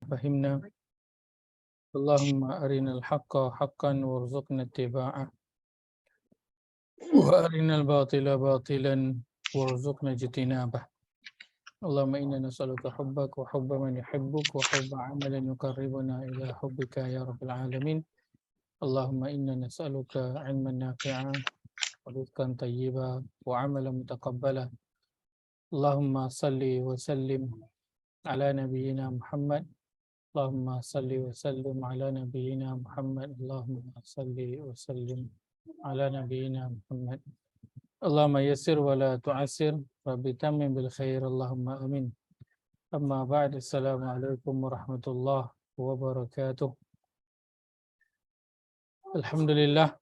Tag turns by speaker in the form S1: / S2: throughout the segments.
S1: فهمنا. اللهم أرنا الحق حقا وارزقنا اتباعه وأرنا الباطل باطلا وارزقنا اجتنابه. اللهم إنا نسألك حبك وحب من يحبك وحب عمل يقربنا إلى حبك يا رب العالمين. اللهم إنا نسألك علما نافعا ورزقا طيبا وعملا متقبلا. اللهم صل وسلم على نبينا محمد. اللهم صل وسلم على نبينا محمد. اللهم صل وسلم على نبينا محمد. اللهم يسر ولا تعسر رب تمم بالخير اللهم آمين. أما بعد السلام عليكم ورحمة الله وبركاته. Alhamdulillah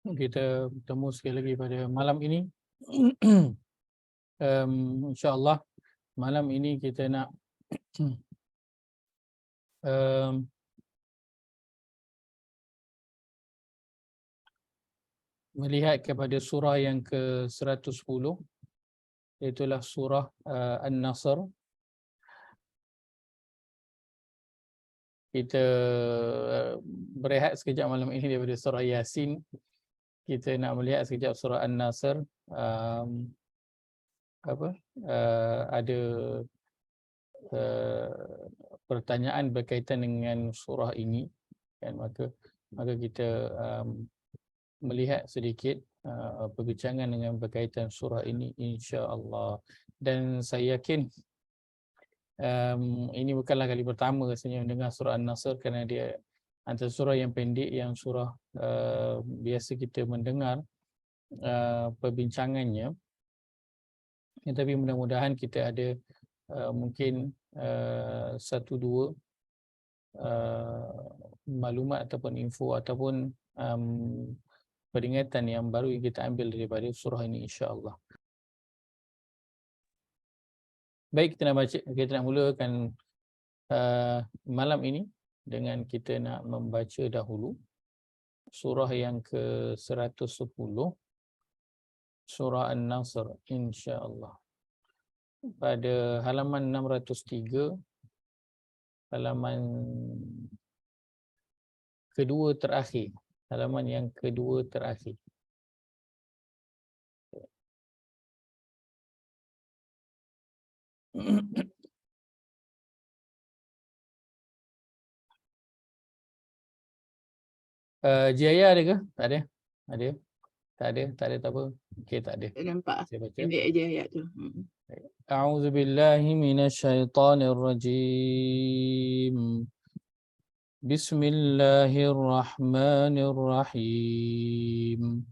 S1: kita bertemu sekali lagi pada malam ini. InsyaAllah malam ini kita nak melihat kepada surah yang ke-110, iaitulah surah An-Nasr. Kita berehat sekejap malam ini daripada surah Yasin. Kita nak melihat sekejap surah An-Nasr. Ada pertanyaan berkaitan dengan surah ini, kan? Maka kita melihat sedikit perbincangan dengan berkaitan surah ini insya-Allah. Dan saya yakin ini bukanlah kali pertama rasanya mendengar surah An-Nasr, kerana dia antara surah yang pendek yang surah biasa kita mendengar perbincangannya. Tapi mudah-mudahan kita ada mungkin satu dua maklumat ataupun info ataupun peringatan yang baru yang kita ambil daripada surah ini insya-Allah. Baik, kita nak mulakan malam ini dengan kita nak membaca dahulu surah yang ke-110, surah An-Nasr insya-Allah. Pada halaman 603, halaman kedua terakhir, halaman yang kedua terakhir. Jaya ada ke? Tak ada? Ada? Tak ada? Tak ada tak apa? Okey, tak ada.
S2: Tak nampak.
S1: Saya baca.
S2: Pendek aja ayat tu.
S1: A'udzu billahi minasyaitonir rajim. Bismillahirrahmanirrahim.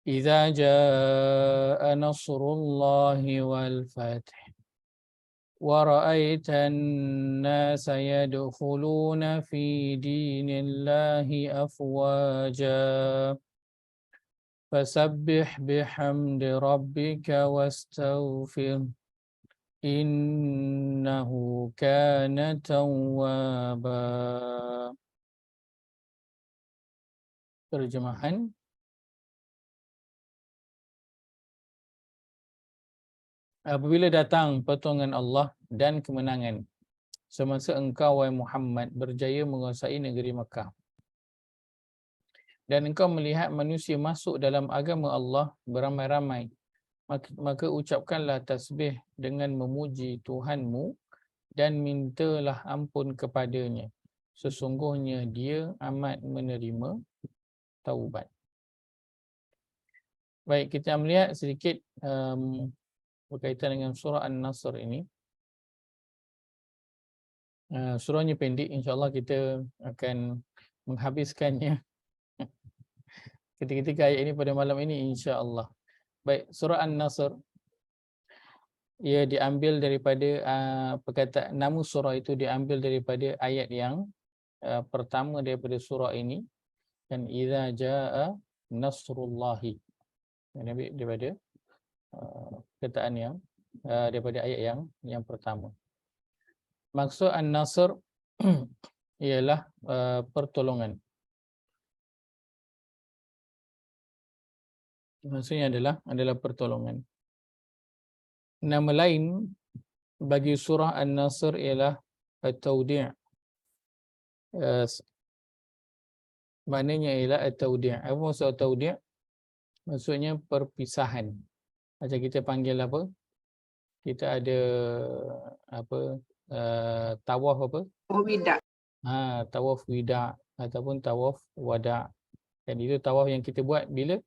S1: Idza jaa nasrullahi wal fath ورأيت الناس يدخلون في دين الله أفواجا فسبح بحمد ربك واستغفر إنه كان توابا. Terjemahan. Apabila datang pertolongan Allah dan kemenangan semasa engkau, wahai Muhammad, berjaya menguasai negeri Makkah, dan engkau melihat manusia masuk dalam agama Allah beramai-ramai, maka ucapkanlah tasbih dengan memuji Tuhanmu dan mintalah ampun kepadanya. Sesungguhnya dia amat menerima taubat. Baik, kita melihat sedikit berkaitan dengan surah An-Nasr ini. Surahnya pendek, insya-Allah kita akan menghabiskannya ketika ayat ini pada malam ini insya-Allah. Baik, surah An-Nasr ia diambil daripada perkataan nama surah itu diambil daripada ayat yang pertama daripada surah ini, dan idza jaa nasrullahi. Ini daripada perkataan yang daripada ayat yang pertama. Maksud An-Nasr ialah pertolongan. Maksudnya adalah pertolongan. Nama lain bagi surah An-Nasr ialah At-Tawdi'. Maknanya ialah At-Tawdi'. Apa maksud At-Tawdi'? Maksudnya perpisahan. Macam kita panggil apa? Kita ada apa? Tawaf apa?
S2: Oh, widak.
S1: Tawaf wida' ataupun tawaf wada'. Dan itu tawaf yang kita buat bila?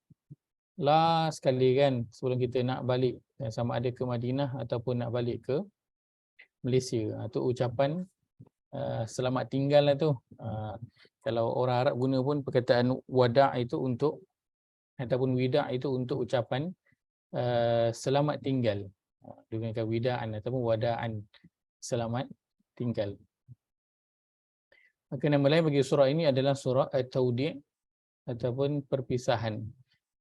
S1: Last sekali kan, sebelum kita nak balik, sama ada ke Madinah ataupun nak balik ke Malaysia. Itu ucapan selamat tinggal lah tu. Kalau orang Arab guna pun perkataan wada' itu untuk, ataupun wida' itu untuk ucapan selamat tinggal. Dengan wida'an ataupun wada'an, selamat tinggal. Maka nama lain bagi surah ini adalah surah At-Tawdi' ataupun perpisahan.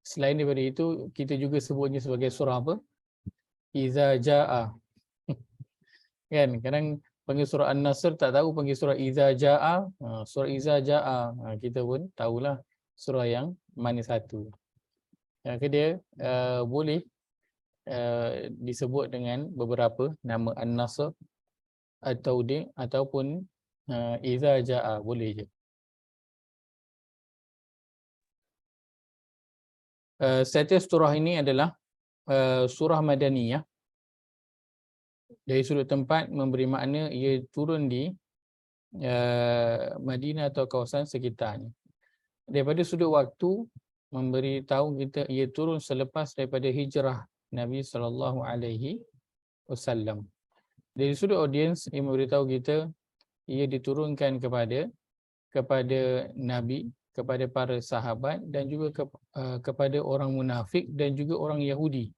S1: Selain daripada itu, kita juga sebutnya sebagai surah apa? Iza Ja'a. Kan? Kadang panggil surah An-Nasr, tak tahu panggil surah Iza Ja'a. Surah Iza Ja'a, kita pun tahulah surah yang mana satu. Dia boleh disebut dengan beberapa nama An-Nasr, At-Tawdi' ataupun Iza Ja'a, boleh je. Status surah ini adalah surah Madaniyah. Dari sudut tempat memberi makna ia turun di Madinah atau kawasan sekitarnya. Daripada sudut waktu memberi tahu kita ia turun selepas daripada hijrah Nabi SAW. Dari sudut audiens ia memberitahu kita ia diturunkan kepada Nabi, kepada para sahabat dan juga kepada orang munafik dan juga orang Yahudi.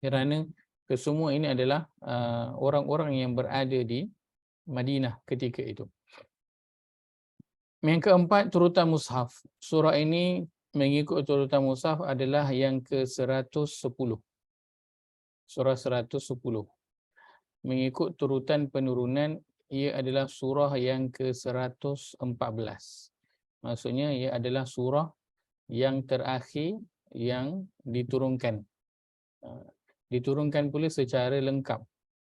S1: Kerana kesemua ini adalah orang-orang yang berada di Madinah ketika itu. Yang keempat, turutan mushaf. Surah ini mengikut turutan mushaf adalah yang ke-110. Surah 110. Mengikut turutan penurunan, ia adalah surah yang ke-114. Maksudnya ia adalah surah yang terakhir yang diturunkan. Diturunkan pula secara lengkap.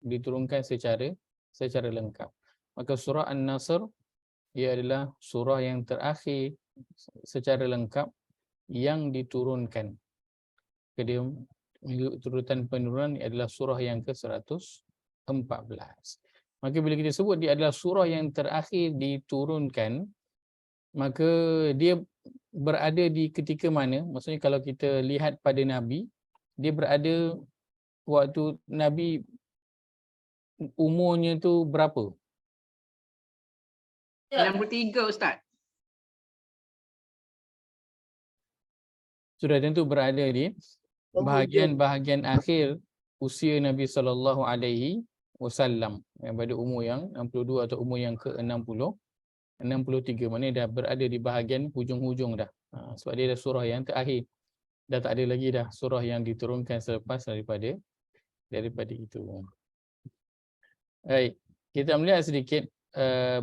S1: Diturunkan secara lengkap. Maka surah An-Nasr ia adalah surah yang terakhir secara lengkap yang diturunkan. Jadi turutan penurunan adalah surah yang ke-114. Maka bila kita sebut dia adalah surah yang terakhir diturunkan, maka dia berada di ketika mana? Maksudnya kalau kita lihat pada Nabi, dia berada waktu Nabi umurnya tu berapa?
S2: 63, Ustaz.
S1: Sudah tentu berada di bahagian akhir usia Nabi SAW, yang pada umur yang 62 atau umur yang ke-60, 63, maknanya dah berada di bahagian hujung-hujung dah. Sebab dia dah surah yang terakhir. Dah tak ada lagi dah surah yang diturunkan selepas daripada itu. Baik, kita melihat sedikit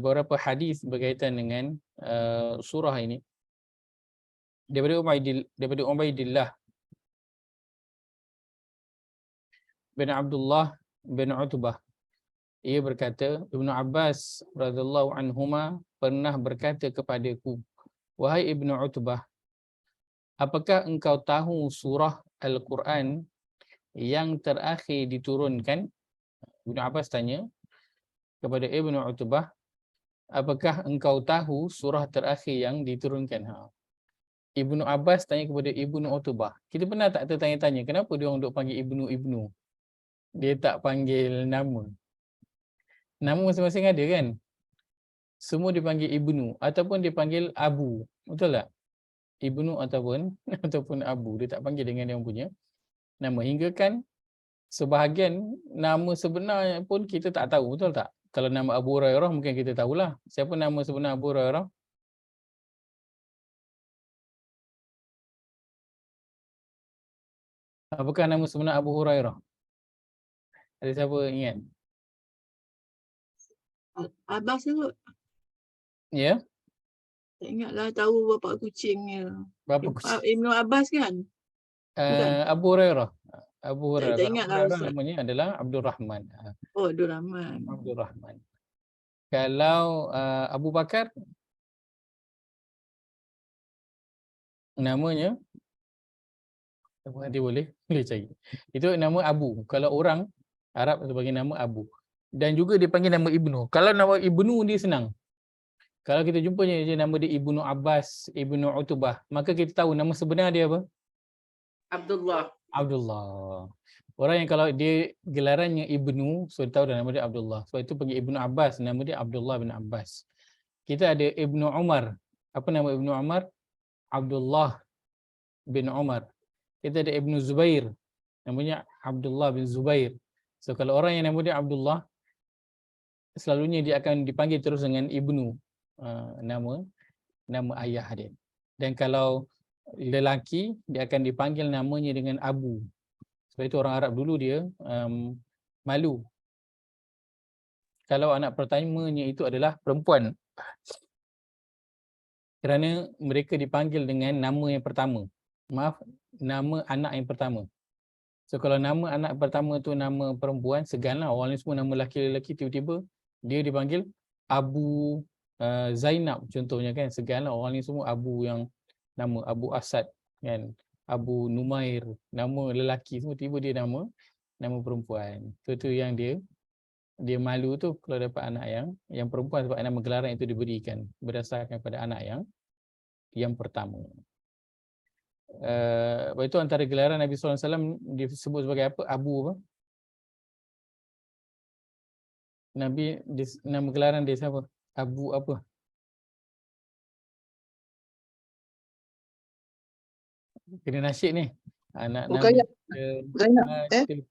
S1: beberapa hadis berkaitan dengan surah ini. Daripada Ubaidillah bin Abdullah bin Utbah, ia berkata, Ibnu Abbas radhiyallahu anhuma pernah berkata kepadaku, wahai Ibnu Utbah, apakah engkau tahu surah Al-Quran yang terakhir diturunkan? Ibnu Abbas tanya kepada Ibnu Utbah, apakah engkau tahu surah terakhir yang diturunkan? Ibnu Abbas tanya kepada Ibnu Utbah. Kita pernah tak tertanya-tanya kenapa dia orang duk panggil Ibnu? Dia tak panggil nama. Nama masing-masing ada kan? Semua dipanggil Ibnu ataupun dipanggil Abu. Betul tak? Ibnu ataupun Abu. Dia tak panggil dengan dia punya nama. Hingga kan sebahagian nama sebenarnya pun kita tak tahu. Betul tak? Kalau nama Abu Hurairah mungkin kita tahulah. Siapa nama sebenar Abu Hurairah? Apakah nama sebenar Abu Hurairah? Ada siapa ingat?
S2: Abbas tu.
S1: Ya?
S2: Tak ingatlah, tahu bapak kucingnya.
S1: Bapa kucing.
S2: Ibnu Abbas kan?
S1: Abu Hurairah. Abu
S2: Tak
S1: Hurairah.
S2: ingat
S1: Abu
S2: lah
S1: Hurairah
S2: Ustaz.
S1: namanya adalah Abdul Rahman.
S2: Oh, Abdul Rahman.
S1: Abdul Rahman. Kalau Abu Bakar, namanya dia boleh cari. Itu nama Abu. Kalau orang Arab dia panggil nama Abu. Dan juga dia panggil nama Ibnu. Kalau nama Ibnu dia senang. Kalau kita jumpanya je nama dia Ibnu Abbas, Ibnu Utbah, maka kita tahu nama sebenar dia apa?
S2: Abdullah.
S1: Abdullah. Orang yang kalau dia gelarannya Ibnu, so tahu dah nama dia Abdullah. Sebab itu panggil Ibnu Abbas, nama dia Abdullah bin Abbas. Kita ada Ibnu Umar. Apa nama Ibnu Umar? Abdullah bin Umar. Kita ada Ibnu Zubair. Namanya Abdullah bin Zubair. So kalau orang yang nama dia Abdullah, selalunya dia akan dipanggil terus dengan Ibnu. Nama ayah dia. Dan kalau lelaki, dia akan dipanggil namanya dengan Abu. Sebab itu orang Arab dulu dia malu kalau anak pertamanya itu adalah perempuan, kerana mereka dipanggil dengan nama yang pertama. Maaf, nama anak yang pertama. So kalau nama anak pertama tu nama perempuan, seganlah orang ni semua nama lelaki-lelaki, tiba-tiba dia dipanggil Abu Zainab contohnya kan. Seganlah orang ni semua Abu, yang nama Abu Asad kan, Abu Numair, nama lelaki semua, tiba dia nama perempuan. Itu yang dia malu tu kalau dapat anak yang perempuan, sebab nama gelaran itu diberikan berdasarkan pada anak yang pertama. Itu antara gelaran Nabi SAW disebut sebagai apa? Abu apa? Nabi nama gelaran dia siapa? Abu apa? Kena nasyid ni. Anak Nabi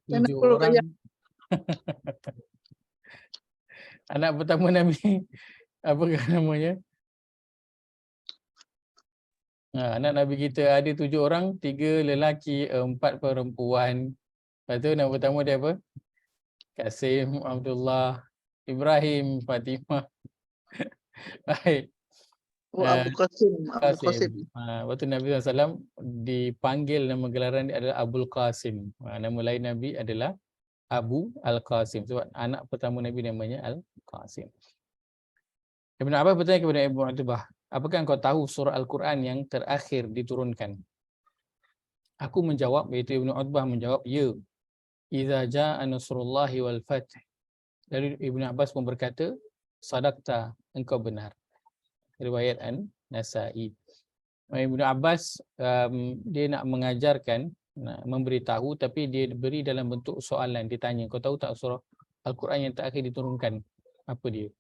S1: tujuh orang. Anak pertama Nabi apakah namanya? Anak Nabi kita ada 7 orang, 3 lelaki, 4 perempuan. Lepas tu nama pertama dia apa? Kasim, Abdullah, Ibrahim, Fatimah. Baik.
S3: Abu Qasim.
S1: Lepas tu Nabi SAW dipanggil, nama gelaran dia adalah Abul Qasim. Nama lain Nabi adalah Abu Al-Qasim. Sebab anak pertama Nabi namanya Al-Qasim. Ibn Abbas bertanya kepada Ibnu Utbah, apakah engkau tahu surah Al-Quran yang terakhir diturunkan? Aku menjawab, iaitu Ibnu Utbah menjawab, ya. Idza jaa nasrullahi wal fath. Lalu Ibnu Abbas pun berkata, sadaqta, engkau benar. Riwayat An-Nasa'i. Ibnu Abbas dia nak mengajarkan, nak memberitahu, tapi dia beri dalam bentuk soalan. Ditanya, kau tahu tak surah Al-Quran yang terakhir diturunkan? Apa dia?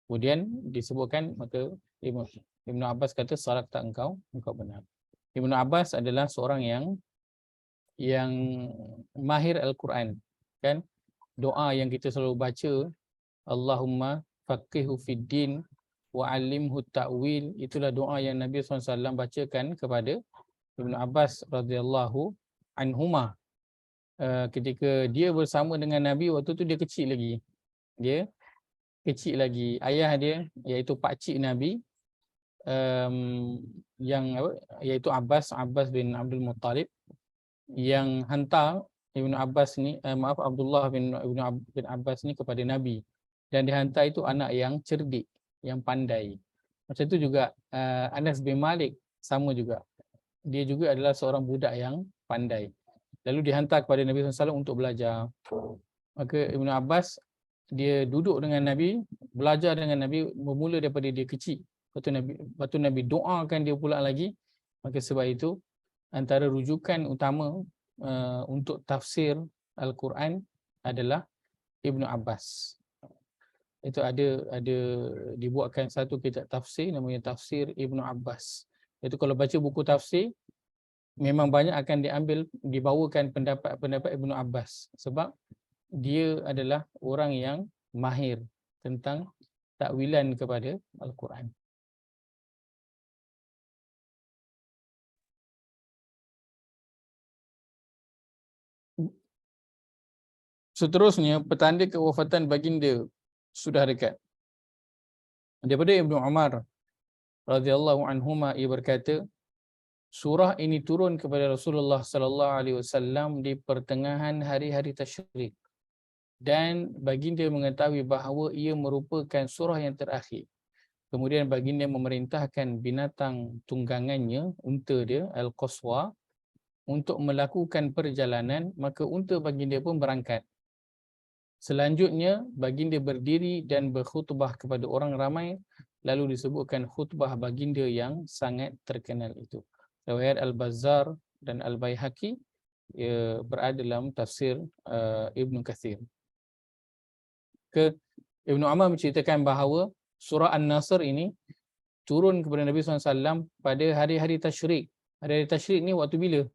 S1: Kemudian disebutkan, maka Ibnu Abbas kata, sadaqta, engkau benar. Ibnu Abbas adalah seorang yang mahir Al-Quran, kan? Doa yang kita selalu baca, Allahumma faqihhu fid din wa 'allimhu ta'wil, itulah doa yang Nabi SAW bacakan kepada Ibnu Abbas radhiyallahu anhuma ketika dia bersama dengan Nabi. Waktu tu dia kecil lagi. Ayah dia iaitu pakcik Nabi iaitu Abbas bin Abdul Muttalib, yang hantar Ibnu Abbas ni Abdullah bin Abbas ni kepada Nabi, dan dihantar itu anak yang cerdik, yang pandai. Macam tu juga Anas bin Malik, sama juga. Dia juga adalah seorang budak yang pandai. Lalu dihantar kepada Nabi SAW untuk belajar. Maka Ibnu Abbas dia duduk dengan Nabi, belajar dengan Nabi bermula daripada dia kecil. Lepas tu Nabi doakan dia pula lagi. Maka sebab itu antara rujukan utama untuk tafsir Al-Quran adalah Ibnu Abbas. Itu ada dibuatkan satu kitab tafsir namanya Tafsir Ibnu Abbas. Itu kalau baca buku tafsir, memang banyak akan dibawakan pendapat Ibnu Abbas, sebab dia adalah orang yang mahir tentang takwilan kepada Al-Quran. Seterusnya, petanda kewafatan baginda sudah dekat. Daripada Ibnu Umar radhiyallahu anhuma, ia berkata, surah ini turun kepada Rasulullah sallallahu alaihi wasallam di pertengahan hari-hari tasyrik, dan baginda mengetahui bahawa ia merupakan surah yang terakhir. Kemudian baginda memerintahkan binatang tunggangannya, unta dia Al-Qaswa, untuk melakukan perjalanan, maka unta baginda pun berangkat. Selanjutnya baginda berdiri dan berkhutbah kepada orang ramai, lalu disebutkan khutbah baginda yang sangat terkenal itu. Riwayat Al-Bazzar dan Al-Baihaqi berada dalam tafsir Ibn Kathir. Ibn Umar menceritakan bahawa surah An-Nasr ini turun kepada Nabi SAW pada hari-hari tasyrik. Hari-hari tasyrik ni waktu bila?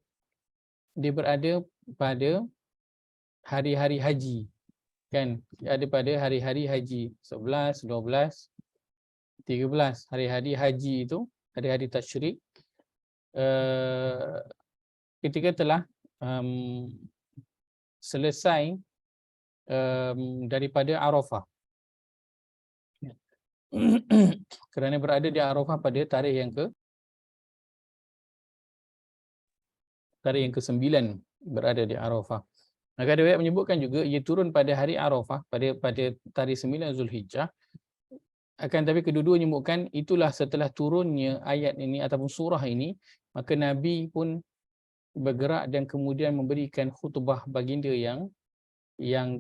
S1: Dia berada pada hari-hari haji. Kan? Ada pada hari-hari haji 11, 12, 13. Hari-hari haji itu, hari-hari tasyrik. Ketika telah selesai daripada Arafah. Kerana berada di Arafah pada tarikh yang ke-9 berada di Arafah. Maka riwayat menyebutkan juga ia turun pada hari Arafah, pada tarikh 9 Zulhijjah. Akan tapi kedua-dua menyebutkan itulah setelah turunnya ayat ini ataupun surah ini, maka Nabi pun bergerak dan kemudian memberikan khutbah baginda yang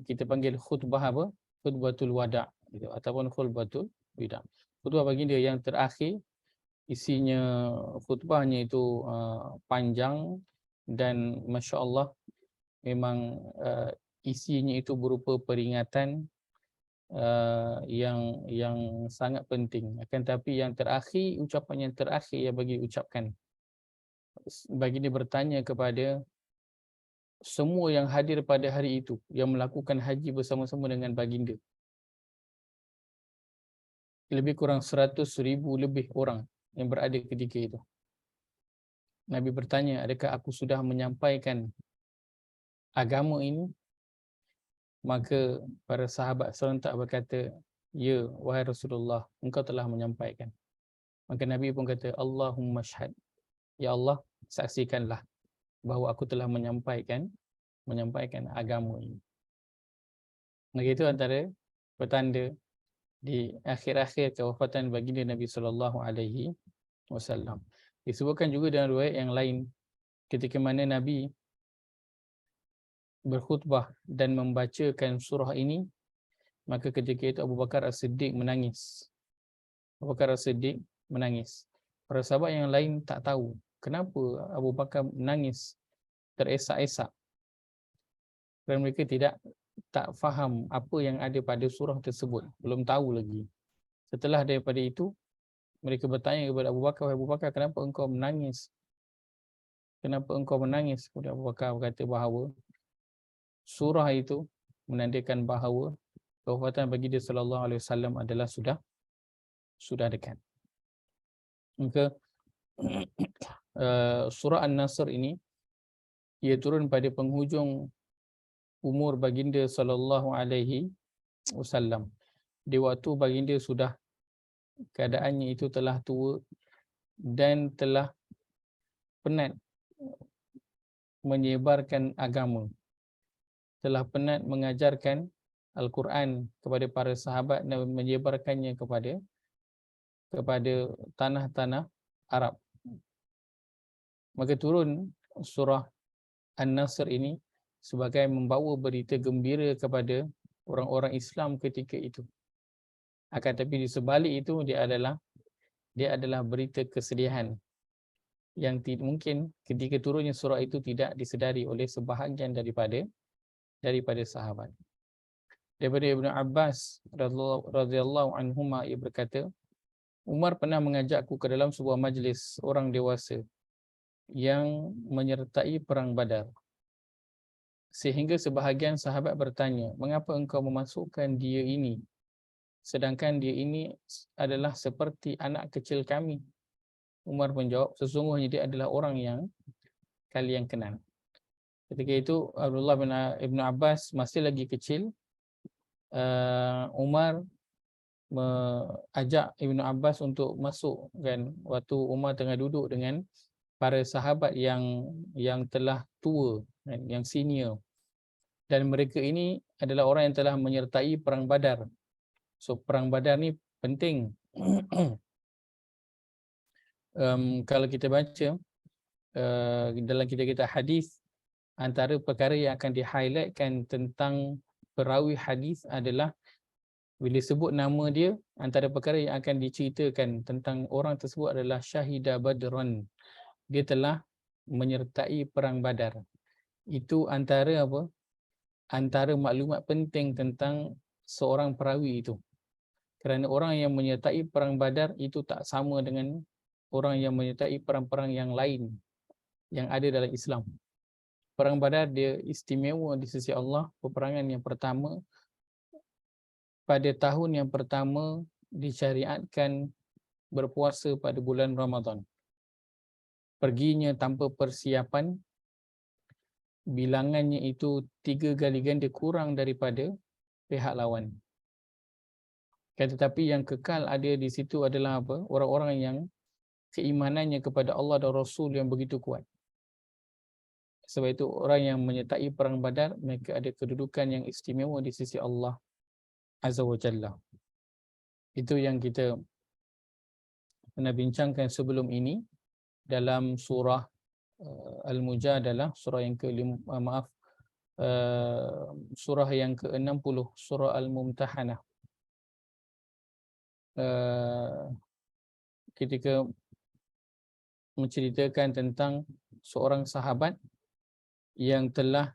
S1: kita panggil khutbah apa? Khutbatul wada' gitu, ataupun khutbatul wada'. Khutbah baginda yang terakhir, isinya khutbahnya itu panjang dan masya-Allah memang isinya itu berupa peringatan yang sangat penting. Akan tapi yang terakhir, ucapan yang terakhir yang bagi ucapkan, baginda bertanya kepada semua yang hadir pada hari itu, yang melakukan haji bersama-sama dengan baginda. Lebih kurang 100,000 lebih orang yang berada ketika itu. Nabi bertanya, adakah aku sudah menyampaikan agama ini? Maka para sahabat serentak berkata, ya wahai Rasulullah, engkau telah menyampaikan. Maka Nabi pun kata, Allahumma syahad, ya Allah saksikanlah bahawa aku telah menyampaikan agama ini. Maka itu antara petanda di akhir-akhir kewafatan baginda Nabi SAW. Disebutkan juga dalam riwayat yang lain, ketika mana Nabi berkhutbah dan membacakan surah ini, maka ketika itu Abu Bakar As-Siddiq menangis. Abu Bakar As-Siddiq menangis. Para sahabat yang lain tak tahu kenapa Abu Bakar menangis teresak-esak. Kerana mereka tak faham apa yang ada pada surah tersebut, belum tahu lagi. Setelah daripada itu, mereka bertanya kepada Abu Bakar, Abu Bakar, kenapa engkau menangis? Kenapa engkau menangis? Kemudian Abu Bakar berkata bahawa surah itu menandakan bahawa kewafatan baginda sallallahu alaihi wasallam adalah sudah dekat. Maka surah An-Nasr ini ia turun pada penghujung umur baginda sallallahu alaihi wasallam. Di waktu baginda sudah keadaannya itu telah tua dan telah penat menyebarkan agama, telah penat mengajarkan Al-Quran kepada para sahabat dan menyebarkannya kepada tanah-tanah Arab. Maka turun surah An-Nasr ini sebagai membawa berita gembira kepada orang-orang Islam ketika itu. Akan tapi di sebalik itu dia adalah berita kesedihan yang mungkin ketika turunnya surah itu tidak disedari oleh sebahagian daripada sahabat. Daripada Ibn Abbas radhiyallahu anhuma, ia berkata, Umar pernah mengajakku ke dalam sebuah majlis orang dewasa yang menyertai perang Badar. Sehingga sebahagian sahabat bertanya, mengapa engkau memasukkan dia ini, sedangkan dia ini adalah seperti anak kecil kami? Umar menjawab, sesungguhnya dia adalah orang yang kalian kenal. Ketika itu Abdullah bin Ibn Abbas masih lagi kecil. Umar mengajak Ibn Abbas untuk masuk, kan, waktu Umar tengah duduk dengan para sahabat yang telah tua, yang senior, dan mereka ini adalah orang yang telah menyertai perang Badar. So perang Badar ni penting. Kalau kita baca dalam kitab-kitab hadis, antara perkara yang akan di-highlightkan tentang perawi hadis adalah bila sebut nama dia, antara perkara yang akan diceritakan tentang orang tersebut adalah Syahida Badran. Dia telah menyertai perang Badar. Itu antara apa? Antara maklumat penting tentang seorang perawi itu. Kerana orang yang menyertai perang Badar itu tak sama dengan orang yang menyertai perang-perang yang lain yang ada dalam Islam. Perang Badar dia istimewa di sisi Allah. Peperangan yang pertama, pada tahun yang pertama disyariatkan berpuasa pada bulan Ramadan. Perginya tanpa persiapan, bilangannya itu 3 kali ganda kurang daripada pihak lawan. Tetapi yang kekal ada di situ adalah apa? Orang-orang yang keimanannya kepada Allah dan Rasul yang begitu kuat. Sebab itu orang yang menyertai perang Badar, mereka ada kedudukan yang istimewa di sisi Allah Azza wa Jalla. Itu yang kita pernah bincangkan sebelum ini dalam surah Al-Mujadalah, surah yang surah yang ke-60, surah Al-Mumtahanah. Ketika menceritakan tentang seorang sahabat yang telah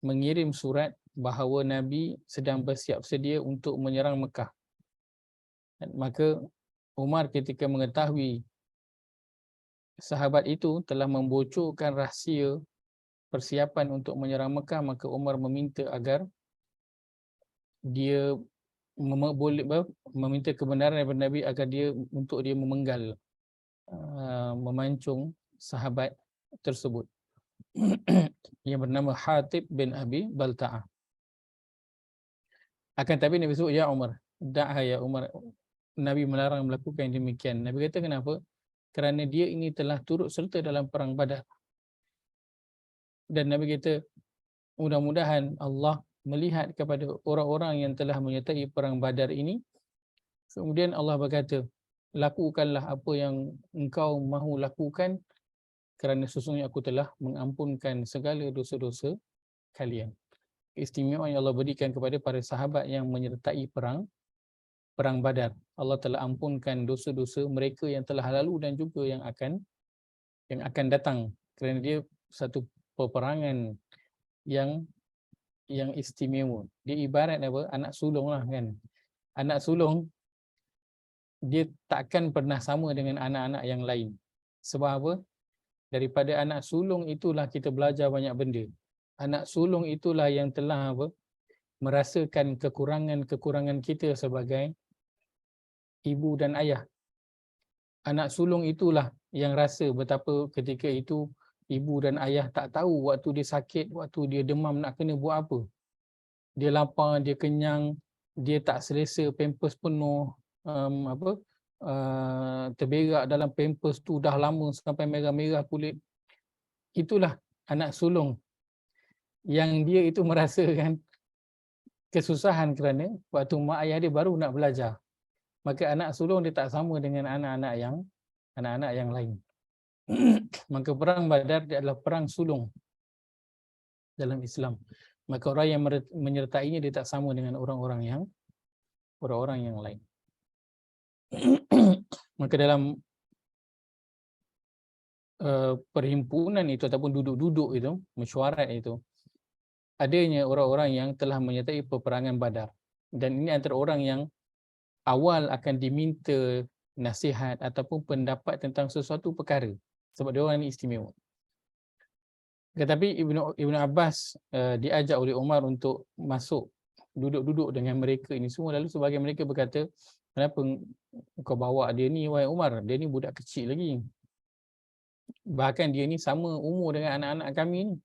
S1: mengirim surat bahawa Nabi sedang bersiap sedia untuk menyerang Mekah. Maka Umar ketika mengetahui sahabat itu telah membocorkan rahsia persiapan untuk menyerang Mekah, maka Umar meminta agar dia boleh meminta kebenaran daripada Nabi agar dia untuk dia memenggal, memancung sahabat tersebut yang bernama Hatib bin Abi Balta'ah. Akan tapi Nabi sebut, ya Umar, da'ha ya Umar. Nabi melarang melakukan yang demikian. Nabi kata kenapa? Kerana dia ini telah turut serta dalam perang Badar. Dan Nabi kata, mudah-mudahan Allah melihat kepada orang-orang yang telah menyertai perang Badar ini. Kemudian Allah berkata, lakukanlah apa yang engkau mahu lakukan, kerana sesungguhnya aku telah mengampunkan segala dosa-dosa kalian. Keistimewaan yang Allah berikan kepada para sahabat yang menyertai perang Badar. Allah telah ampunkan dosa-dosa mereka yang telah lalu dan juga yang akan datang. Kerana dia satu peperangan yang istimewa. Dia ibarat apa? Anak sulung lah kan. Anak sulung dia takkan pernah sama dengan anak-anak yang lain. Sebab apa? Daripada anak sulung itulah kita belajar banyak benda. Anak sulung itulah yang telah apa? Merasakan kekurangan-kekurangan kita sebagai ibu dan ayah. Anak sulung itulah yang rasa betapa ketika itu ibu dan ayah tak tahu waktu dia sakit, waktu dia demam nak kena buat apa. Dia lapar, dia kenyang, dia tak selesa, pampers penuh, terberak dalam pampers tu dah lama sampai merah-merah kulit. Itulah anak sulung yang dia itu merasakan kesusahan kerana waktu mak ayah dia baru nak belajar. Maka anak sulung dia tak sama dengan anak-anak yang lain. Maka perang Badar dia adalah perang sulung dalam Islam. Maka orang yang menyertainya dia tak sama dengan orang-orang yang lain. Maka dalam perhimpunan itu ataupun duduk-duduk itu, mesyuarat itu, adanya orang-orang yang telah menyertai peperangan Badar. Dan ini antara orang yang awal akan diminta nasihat ataupun pendapat tentang sesuatu perkara. Sebab dia orang ini istimewa. Tetapi Ibnu Abbas diajak oleh Umar untuk masuk duduk-duduk dengan mereka ini semua. Lalu sebagian mereka berkata, kenapa kau bawa dia ni wahai Umar? Dia ni budak kecil lagi. Bahkan dia ni sama umur dengan anak-anak kami ni.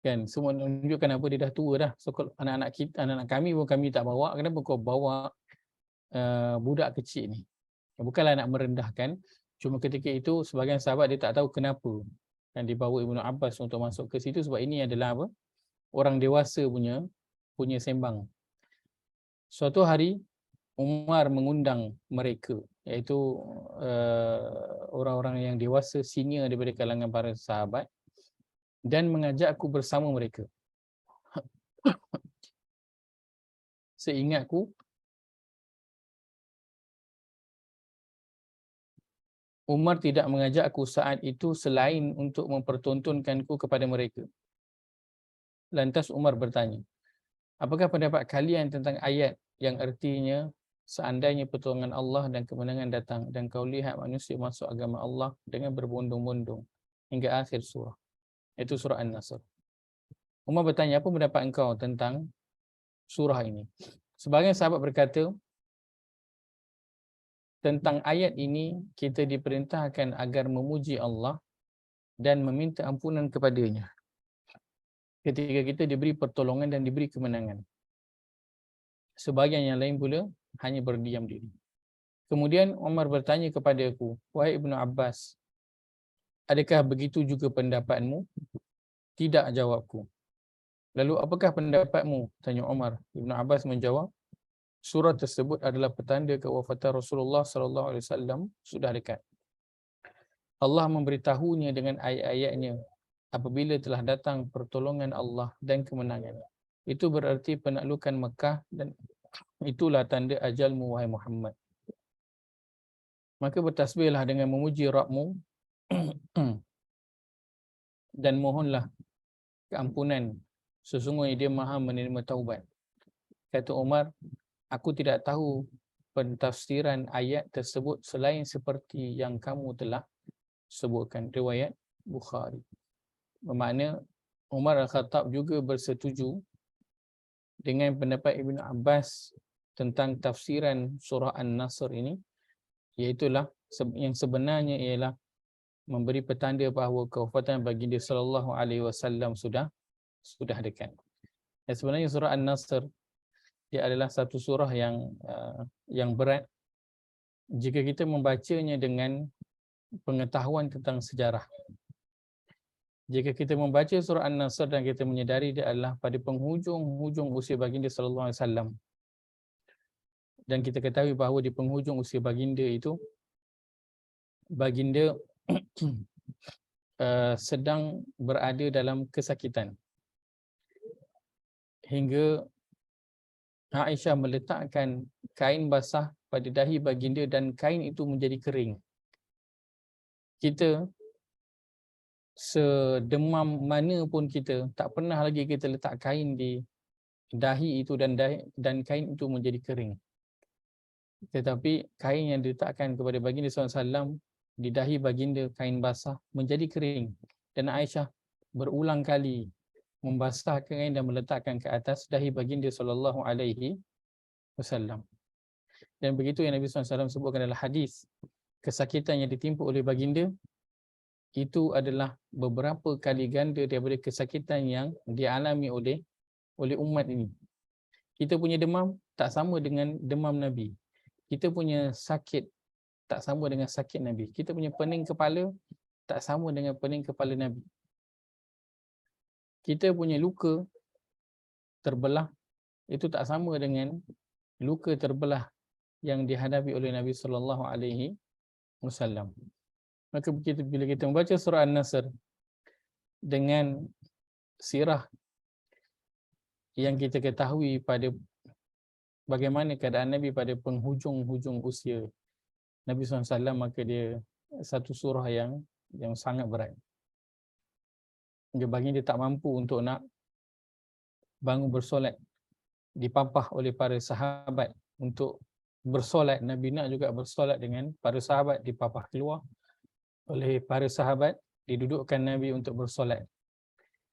S1: Kan semua menunjukkan apa dia dah tua dah. So anak-anak kita, anak-anak kami pun kami tak bawa. Kenapa kau bawa budak kecil ni? Bukanlah nak merendahkan, Cuma ketika itu sebagian sahabat dia tak tahu kenapa yang dibawa Ibnu Abbas untuk masuk ke situ, sebab ini adalah apa? Orang dewasa punya sembang. Suatu hari Umar mengundang mereka, iaitu orang-orang yang dewasa senior daripada kalangan para sahabat, dan mengajak aku bersama mereka. Seingatku, Umar tidak mengajak aku saat itu selain untuk mempertontonkanku kepada mereka. Lantas Umar bertanya, apakah pendapat kalian tentang ayat yang artinya seandainya pertolongan Allah dan kemenangan datang dan kau lihat manusia masuk agama Allah dengan berbondong-bondong hingga akhir surah. Itu surah An-Nasr. Umar bertanya, apa pendapat engkau tentang surah ini? Sebagian sahabat berkata, tentang ayat ini kita diperintahkan agar memuji Allah dan meminta ampunan kepadanya ketika kita diberi pertolongan dan diberi kemenangan. Sebagian yang lain pula hanya berdiam diri. Kemudian Umar bertanya kepada aku, wahai Ibnu Abbas, adakah begitu juga pendapatmu? Tidak, jawabku. Lalu apakah pendapatmu? Tanya Umar. Ibnu Abbas menjawab, surah tersebut adalah petanda kewafatan Rasulullah SAW sudah dekat. Allah memberitahunya dengan ayat-ayatnya apabila telah datang pertolongan Allah dan kemenangan. Itu berarti penaklukan Mekah dan itulah tanda ajalmu wahai Muhammad. Maka bertasbihlah dengan memuji Rabbmu dan mohonlah keampunan. Sesungguhnya dia Maha menerima taubat. Kata Umar, aku tidak tahu pentafsiran ayat tersebut selain seperti yang kamu telah sebutkan. Riwayat Bukhari. Bermakna Umar Al-Khattab juga bersetuju dengan pendapat Ibnu Abbas tentang tafsiran surah An-Nasr ini, iaitulah yang sebenarnya ialah memberi petanda bahawa kewafatan baginda sallallahu alaihi wasallam sudah dekat. Dan sebenarnya surah An-Nasr dia adalah satu surah yang berat jika kita membacanya dengan pengetahuan tentang sejarah. Jika kita membaca surah An-Nasr dan kita menyedari dia adalah pada penghujung usia baginda sallallahu alaihi wasallam, dan kita ketahui bahawa di penghujung usia baginda itu baginda sedang berada dalam kesakitan hingga Aisyah meletakkan kain basah pada dahi baginda dan kain itu menjadi kering. Kita sedemam mana pun kita tak pernah lagi kita letak kain di dahi itu dan kain itu menjadi kering. Tetapi kain yang diletakkan kepada baginda SAW di dahi baginda, kain basah, menjadi kering. Dan Aisyah berulang kali membasah kain dan meletakkan ke atas dahi baginda SAW. Dan begitu yang Nabi SAW sebutkan dalam hadis, kesakitan yang ditimpa oleh baginda itu adalah beberapa kali ganda daripada kesakitan yang dialami oleh umat ini. Kita punya demam tak sama dengan demam Nabi. Kita punya sakit tak sama dengan sakit Nabi. Kita punya pening kepala tak sama dengan pening kepala Nabi. Kita punya luka terbelah itu tak sama dengan luka terbelah yang dihadapi oleh Nabi sallallahu alaihi wasallam. Maka bila kita membaca surah An-Nasr dengan sirah yang kita ketahui pada bagaimana keadaan Nabi pada penghujung usia Nabi SAW, maka dia satu surah yang sangat berat. Baginda tak mampu untuk nak bangun bersolat, dipapah oleh para sahabat untuk bersolat. Nabi nak juga bersolat dengan para sahabat, dipapah keluar oleh para sahabat, didudukkan Nabi untuk bersolat.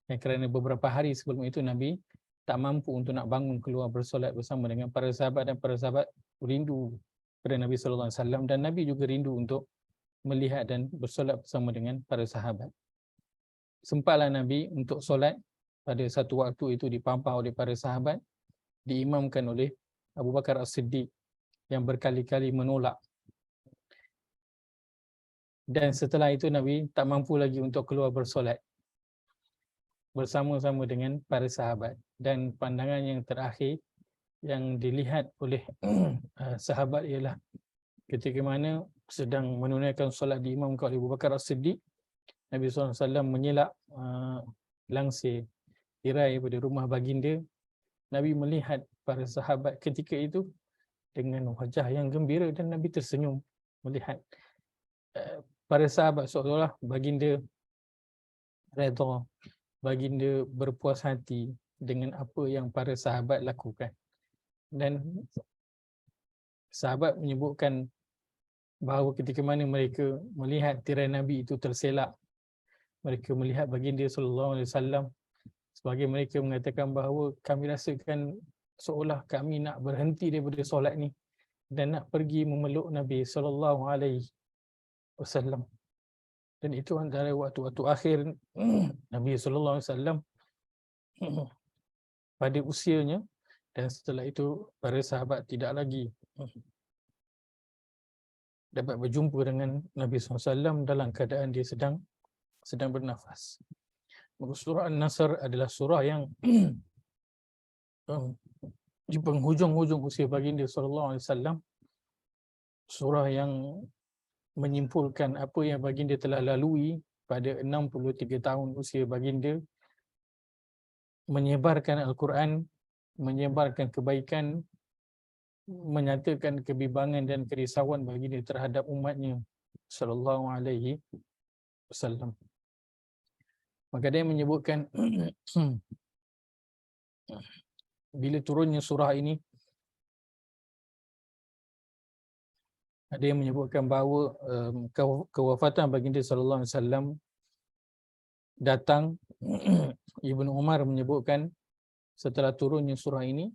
S1: Dan kerana beberapa hari sebelum itu Nabi tak mampu untuk nak bangun keluar bersolat bersama dengan para sahabat, dan para sahabat rindu pada Nabi SAW, dan Nabi juga rindu untuk melihat dan bersolat bersama dengan para sahabat. Sempatlah Nabi untuk solat pada satu waktu itu dipapah oleh para sahabat, diimamkan oleh Abu Bakar As-Siddiq yang berkali-kali menolak Dan setelah itu Nabi tak mampu lagi untuk keluar bersolat bersama-sama dengan para sahabat. Dan pandangan yang terakhir yang dilihat oleh sahabat ialah ketika mana sedang menunaikan solat diimamkan oleh Abu Bakar As-Siddiq, Nabi SAW menyelak langsir tirai pada rumah baginda. Nabi melihat para sahabat ketika itu dengan wajah yang gembira dan Nabi tersenyum melihat para sahabat, seolah-olah baginda redha, baginda berpuas hati dengan apa yang para sahabat lakukan. Dan sahabat menyebutkan bahawa ketika mana mereka melihat tirai Nabi itu terselak, mereka melihat baginda SAW, sebagai mereka mengatakan bahawa kami rasakan seolah kami nak berhenti daripada solat ni dan nak pergi memeluk Nabi SAW. Dan itu antara waktu-waktu akhir Nabi SAW pada usianya, dan setelah itu para sahabat tidak lagi dapat berjumpa dengan Nabi SAW dalam keadaan dia sedang bernafas. Maka surah An-Nasr adalah surah yang di penghujung-hujung usia baginda SAW, surah yang menyimpulkan apa yang baginda telah lalui pada 63 tahun usia baginda, menyebarkan Al-Quran, menyebarkan kebaikan, menyatakan kebimbangan dan kerisauan baginda terhadap umatnya sallallahu alaihi wasallam. Maka dia menyebutkan bila turunnya surah ini, ada yang menyebutkan bahawa kewafatan baginda sallallahu alaihi wasallam datang. Ibnu Umar menyebutkan setelah turunnya surah ini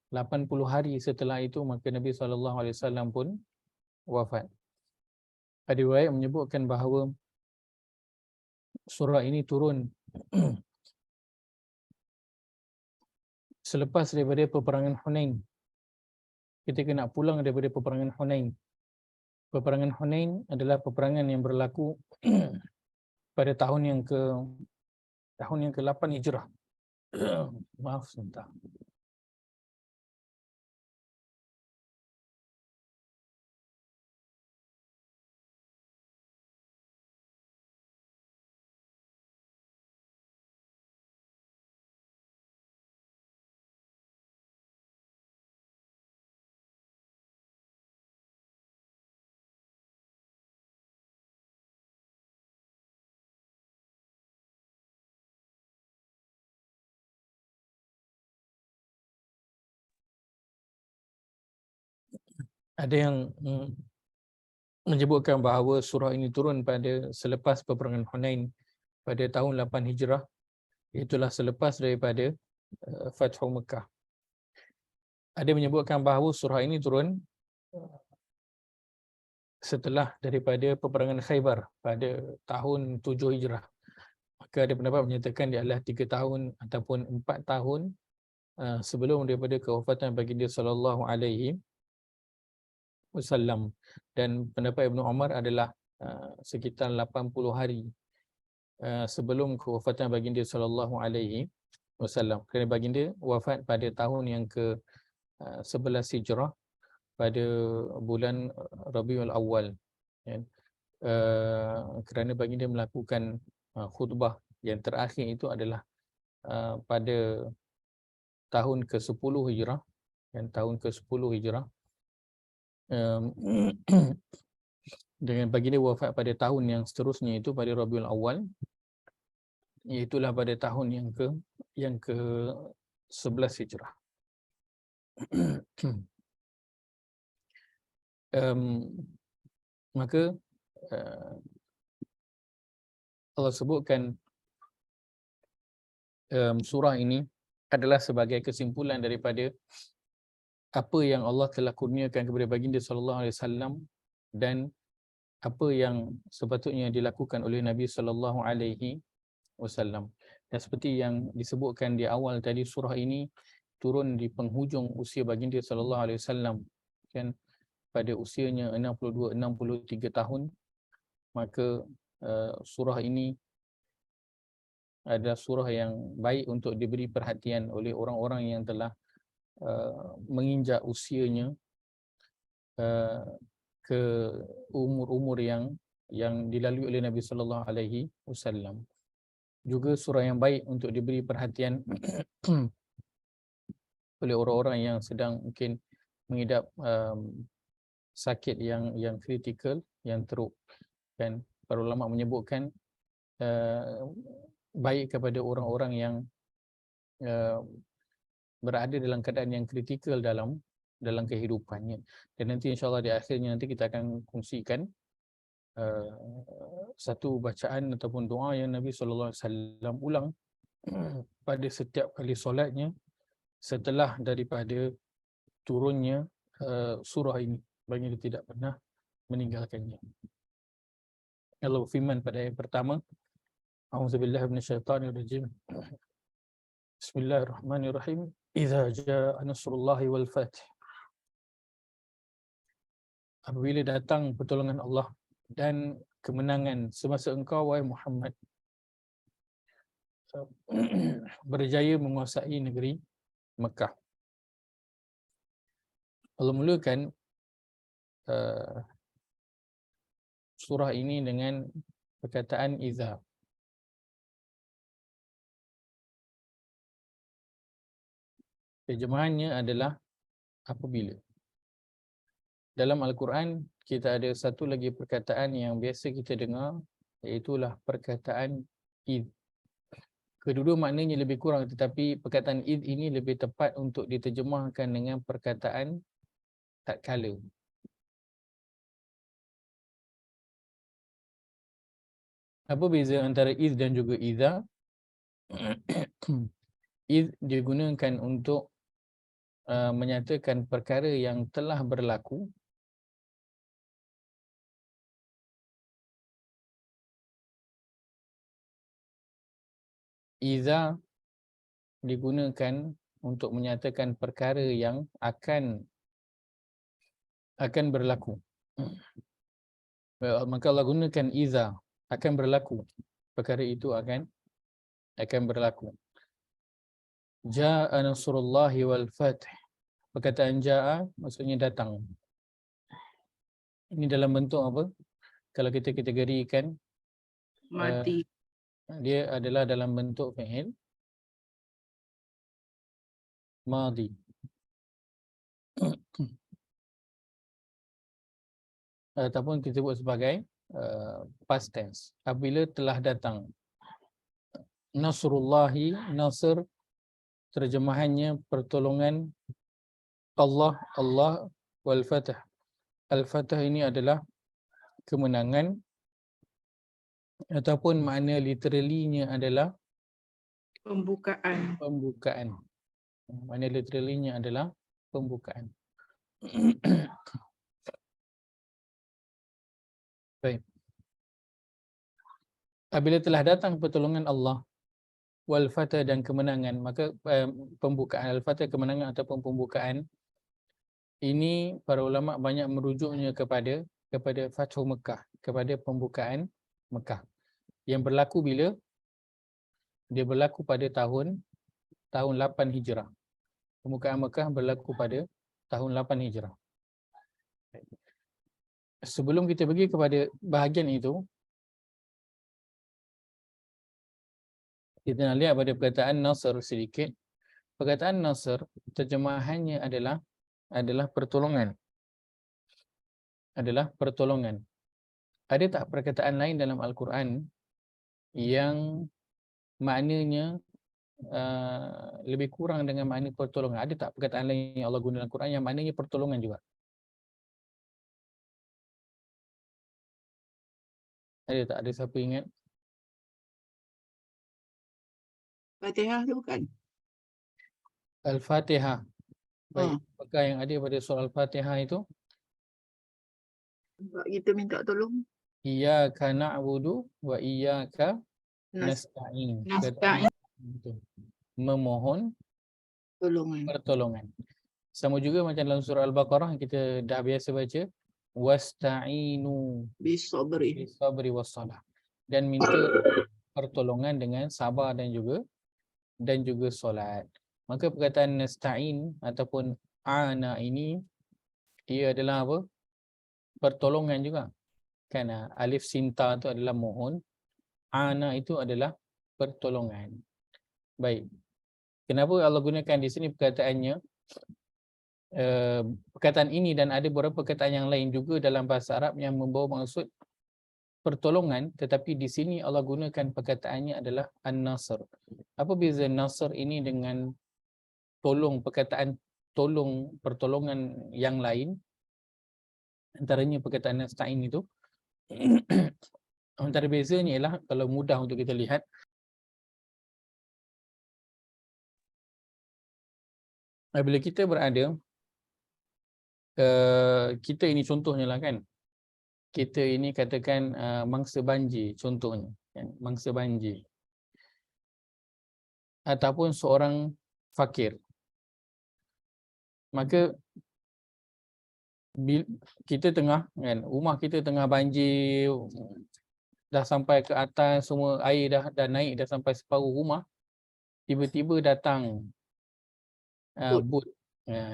S1: 80 hari setelah itu maka Nabi SAW pun wafat. Ada riwayat menyebutkan bahawa surah ini turun selepas daripada peperangan Hunain. Ketika nak pulang daripada peperangan Hunain. Peperangan Hunain adalah peperangan yang berlaku pada tahun yang ke-8 Hijrah. Maaf sebentar. Ada yang menyebutkan bahawa surah ini turun pada selepas peperangan Hunain pada tahun 8 Hijrah, itulah selepas daripada Fathu Mekah. Ada menyebutkan bahawa surah ini turun setelah daripada peperangan Khaybar pada tahun 7 Hijrah. Maka ada pendapat menyatakan dia adalah 3 tahun ataupun 4 tahun sebelum daripada kewafatan baginda sallallahu alaihi wasallam. Dan pendapat Ibnu Umar adalah sekitar 80 hari sebelum kewafatan baginda sallallahu alaihi wasallam. Kerana baginda wafat pada tahun yang ke-11 Hijrah pada bulan Rabiul Awal. Kerana baginda melakukan khutbah yang terakhir itu adalah pada tahun ke-10 Hijrah, dan tahun ke-10 Hijrah dengan baginda wafat pada tahun yang seterusnya itu pada Rabiul Awal, iaitulah pada tahun yang ke-11 Hijrah. Maka Allah sebutkan surah ini adalah sebagai kesimpulan daripada apa yang Allah telah kurniakan kepada baginda sallallahu alaihi wasallam dan apa yang sepatutnya dilakukan oleh Nabi sallallahu alaihi wasallam. Dan seperti yang disebutkan di awal tadi, surah ini turun di penghujung usia baginda sallallahu alaihi wasallam, kan, pada usianya 62-63 tahun. maka surah ini adalah surah yang baik untuk diberi perhatian oleh orang-orang yang telah menginjak usianya ke umur-umur yang dilalui oleh Nabi sallallahu alaihi wasallam. Juga surah yang baik untuk diberi perhatian oleh orang-orang yang sedang mungkin mengidap sakit yang kritikal, yang teruk. Dan para ulama menyebutkan baik kepada orang-orang yang berada dalam keadaan yang kritikal dalam kehidupannya. Dan nanti insya-Allah di akhirnya nanti kita akan kongsikan satu bacaan ataupun doa yang Nabi sallallahu alaihi wasallam ulang pada setiap kali solatnya setelah daripada turunnya surah ini, bagi dia tidak pernah meninggalkannya. Allah firman pada ayat pertama, A'udzubillahi minasyaitonirrajim. Bismillahirrahmanirrahim. Idza jaa nasrullahi wal fath. Apabila datang pertolongan Allah dan kemenangan semasa engkau wahai Muhammad berjaya menguasai negeri Mekah. Allah mulakan surah ini dengan perkataan idza. Terjemahannya adalah apabila. Dalam Al-Quran kita ada satu lagi perkataan yang biasa kita dengar, iaitulah perkataan id. Kedua maknanya lebih kurang, tetapi perkataan id ini lebih tepat untuk diterjemahkan dengan perkataan tak kala. Apa beza antara id dan juga idza? Id digunakan untuk menyatakan perkara yang telah berlaku. Idza digunakan untuk menyatakan perkara yang akan berlaku. Maka Allah gunakan idza, akan berlaku. Perkara itu akan berlaku. Jaa nasrullahi wal fath. Perkataan jaa maksudnya datang. Ini dalam bentuk apa? Kalau kita kategorikan,
S2: Mati.
S1: dia adalah dalam bentuk fi'il madhi. Ataupun kita sebut sebagai past tense. Apabila telah datang. Nasrullahi, nasr terjemahannya pertolongan Allah, wal fath. Al-fath ini adalah kemenangan, ataupun makna literally-nya adalah
S2: Pembukaan.
S1: Makna literally-nya adalah pembukaan. Baik. Apabila telah datang pertolongan Allah wal fath dan kemenangan, maka pembukaan al-fath, kemenangan ataupun pembukaan ini para ulama banyak merujuknya kepada Fathu Mekah, kepada pembukaan Mekah. Yang berlaku bila? Dia berlaku pada tahun 8 Hijrah. Pembukaan Mekah berlaku pada tahun 8 Hijrah. Sebelum kita pergi kepada bahagian itu, kita nak lihat pada perkataan Nasr sedikit. Perkataan Nasr terjemahannya adalah pertolongan. Ada tak perkataan lain dalam Al-Quran yang maknanya lebih kurang dengan makna pertolongan? Ada tak perkataan lain yang Allah guna dalam Al-Quran yang maknanya pertolongan juga? Ada tak? Ada siapa ingat?
S2: Fatihah tu kan?
S1: Al-Fatihah. Baik, apakah yang ada pada surah Al-Fatihah itu?
S2: Sebab kita minta tolong.
S1: Iyyaka na'budu wa iyyaka nasta'in.
S2: Nasta'in.
S1: Memohon
S2: Tolongan.
S1: pertolongan. Sama juga macam dalam surah Al-Baqarah kita dah biasa baca, wasta'inu
S2: Bisabri.
S1: bisabri wassalah, dan minta pertolongan dengan sabar dan juga solat. Maka perkataan nasta'in ataupun ana ini ia adalah apa? Pertolongan juga. Kan alif sinta itu adalah mohon, ana itu adalah pertolongan. Baik. Kenapa Allah gunakan di sini perkataannya perkataan ini, dan ada beberapa perkataan yang lain juga dalam bahasa Arab yang membawa maksud pertolongan, tetapi di sini Allah gunakan perkataannya adalah an-nasr. Apa beza nasr ini dengan tolong, perkataan tolong, pertolongan yang lain? Antaranya perkataan nasta'in itu antara bezanya ialah, kalau mudah untuk kita lihat, bila kita berada, kita ini contohnya lah kan, kita ini katakan mangsa banjir contohnya kan? Mangsa banjir, ataupun seorang fakir, maka kita tengah kan, rumah kita tengah banjir, dah sampai ke atas semua, air dah naik, dah sampai separuh rumah, tiba-tiba datang bot,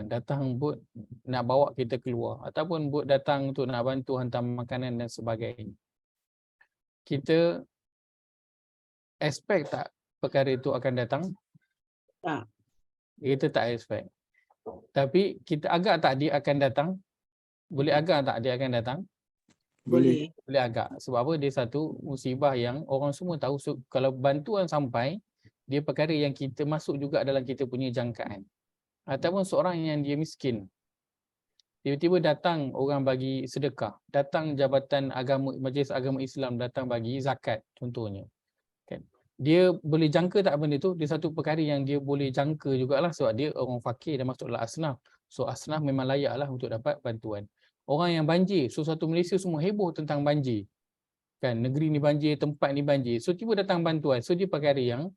S1: datang bot nak bawa kita keluar, ataupun bot datang untuk nak bantu hantar makanan dan sebagainya. Kita expect tak perkara itu akan datang?
S2: Tak.
S1: Kita tak expect. Tapi kita agak tak dia akan datang? Boleh agak tak dia akan datang?
S2: Boleh.
S1: Boleh agak. Sebab apa? Dia satu musibah yang orang semua tahu. So, kalau bantuan sampai, dia perkara yang kita masuk juga dalam kita punya jangkaan. Ataupun seorang yang dia miskin, tiba-tiba datang orang bagi sedekah, datang jabatan agama, majlis agama Islam datang bagi zakat contohnya kan. Dia boleh jangka tak benda tu? Dia satu perkara yang dia boleh jangka jugalah, sebab dia orang fakir dan masuklah asnaf. So asnaf memang layaklah untuk dapat bantuan. Orang yang banjir, so satu Malaysia semua heboh tentang banjir kan, negeri ni banjir, tempat ni banjir, so tiba datang bantuan. So dia perkara yang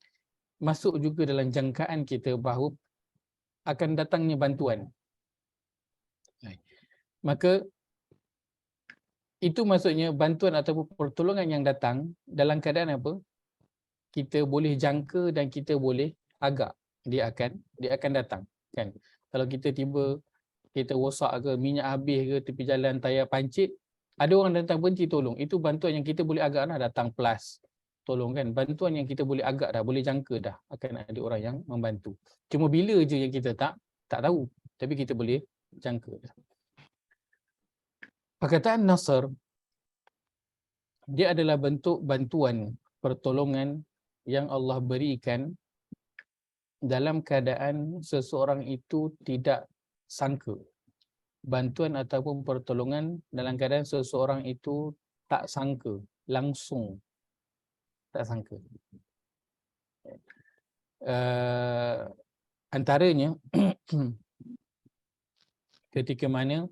S1: masuk juga dalam jangkaan kita bahawa akan datangnya bantuan. Maka itu maksudnya bantuan ataupun pertolongan yang datang dalam keadaan apa? Kita boleh jangka dan kita boleh agak dia akan datang kan. Kalau kita tiba, kita rosak ke, minyak habis ke, tepi jalan tayar pancit, ada orang datang berhenti tolong, itu bantuan yang kita boleh agak dah datang plus tolong kan. Bantuan yang kita boleh agak dah, boleh jangka dah akan ada orang yang membantu. Cuma bila je yang kita tak tahu, tapi kita boleh jangka dah. Perkataan nasr, dia adalah bentuk bantuan, pertolongan yang Allah berikan dalam keadaan seseorang itu tidak sangka. Bantuan ataupun pertolongan dalam keadaan seseorang itu tak sangka, langsung tak sangka. Antaranya ketika mana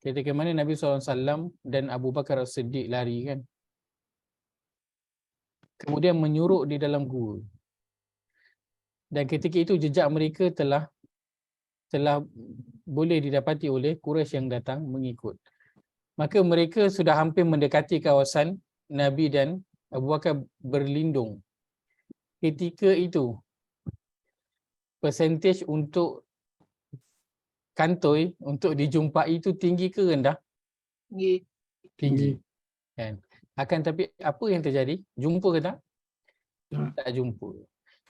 S1: ketika mana Nabi SAW dan Abu Bakar As-Siddiq lari kan, kemudian menyuruk di dalam gua, dan ketika itu jejak mereka telah boleh didapati oleh Quraisy yang datang mengikut. Maka mereka sudah hampir mendekati kawasan Nabi dan Abu Bakar berlindung. Ketika itu persentage untuk kantoi untuk dijumpai itu tinggi ke rendah? Tinggi. Kan? Akan tapi apa yang terjadi? Jumpa ke tak? Tak jumpa.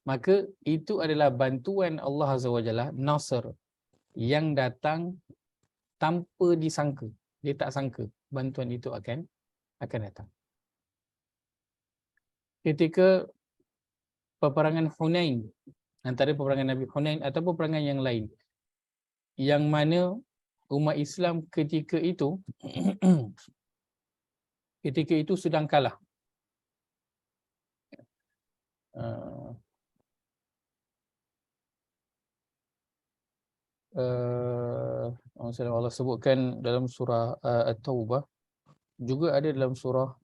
S1: Maka itu adalah bantuan Allah Azza wa Jalla, Nasr, yang datang tanpa disangka. Dia tak sangka bantuan itu akan datang. Ketika peperangan Hunain, antara peperangan Nabi Hunain atau peperangan yang lain, yang mana umat Islam ketika itu sedang kalah. Allah sebutkan dalam surah At-Taubah, juga ada dalam surah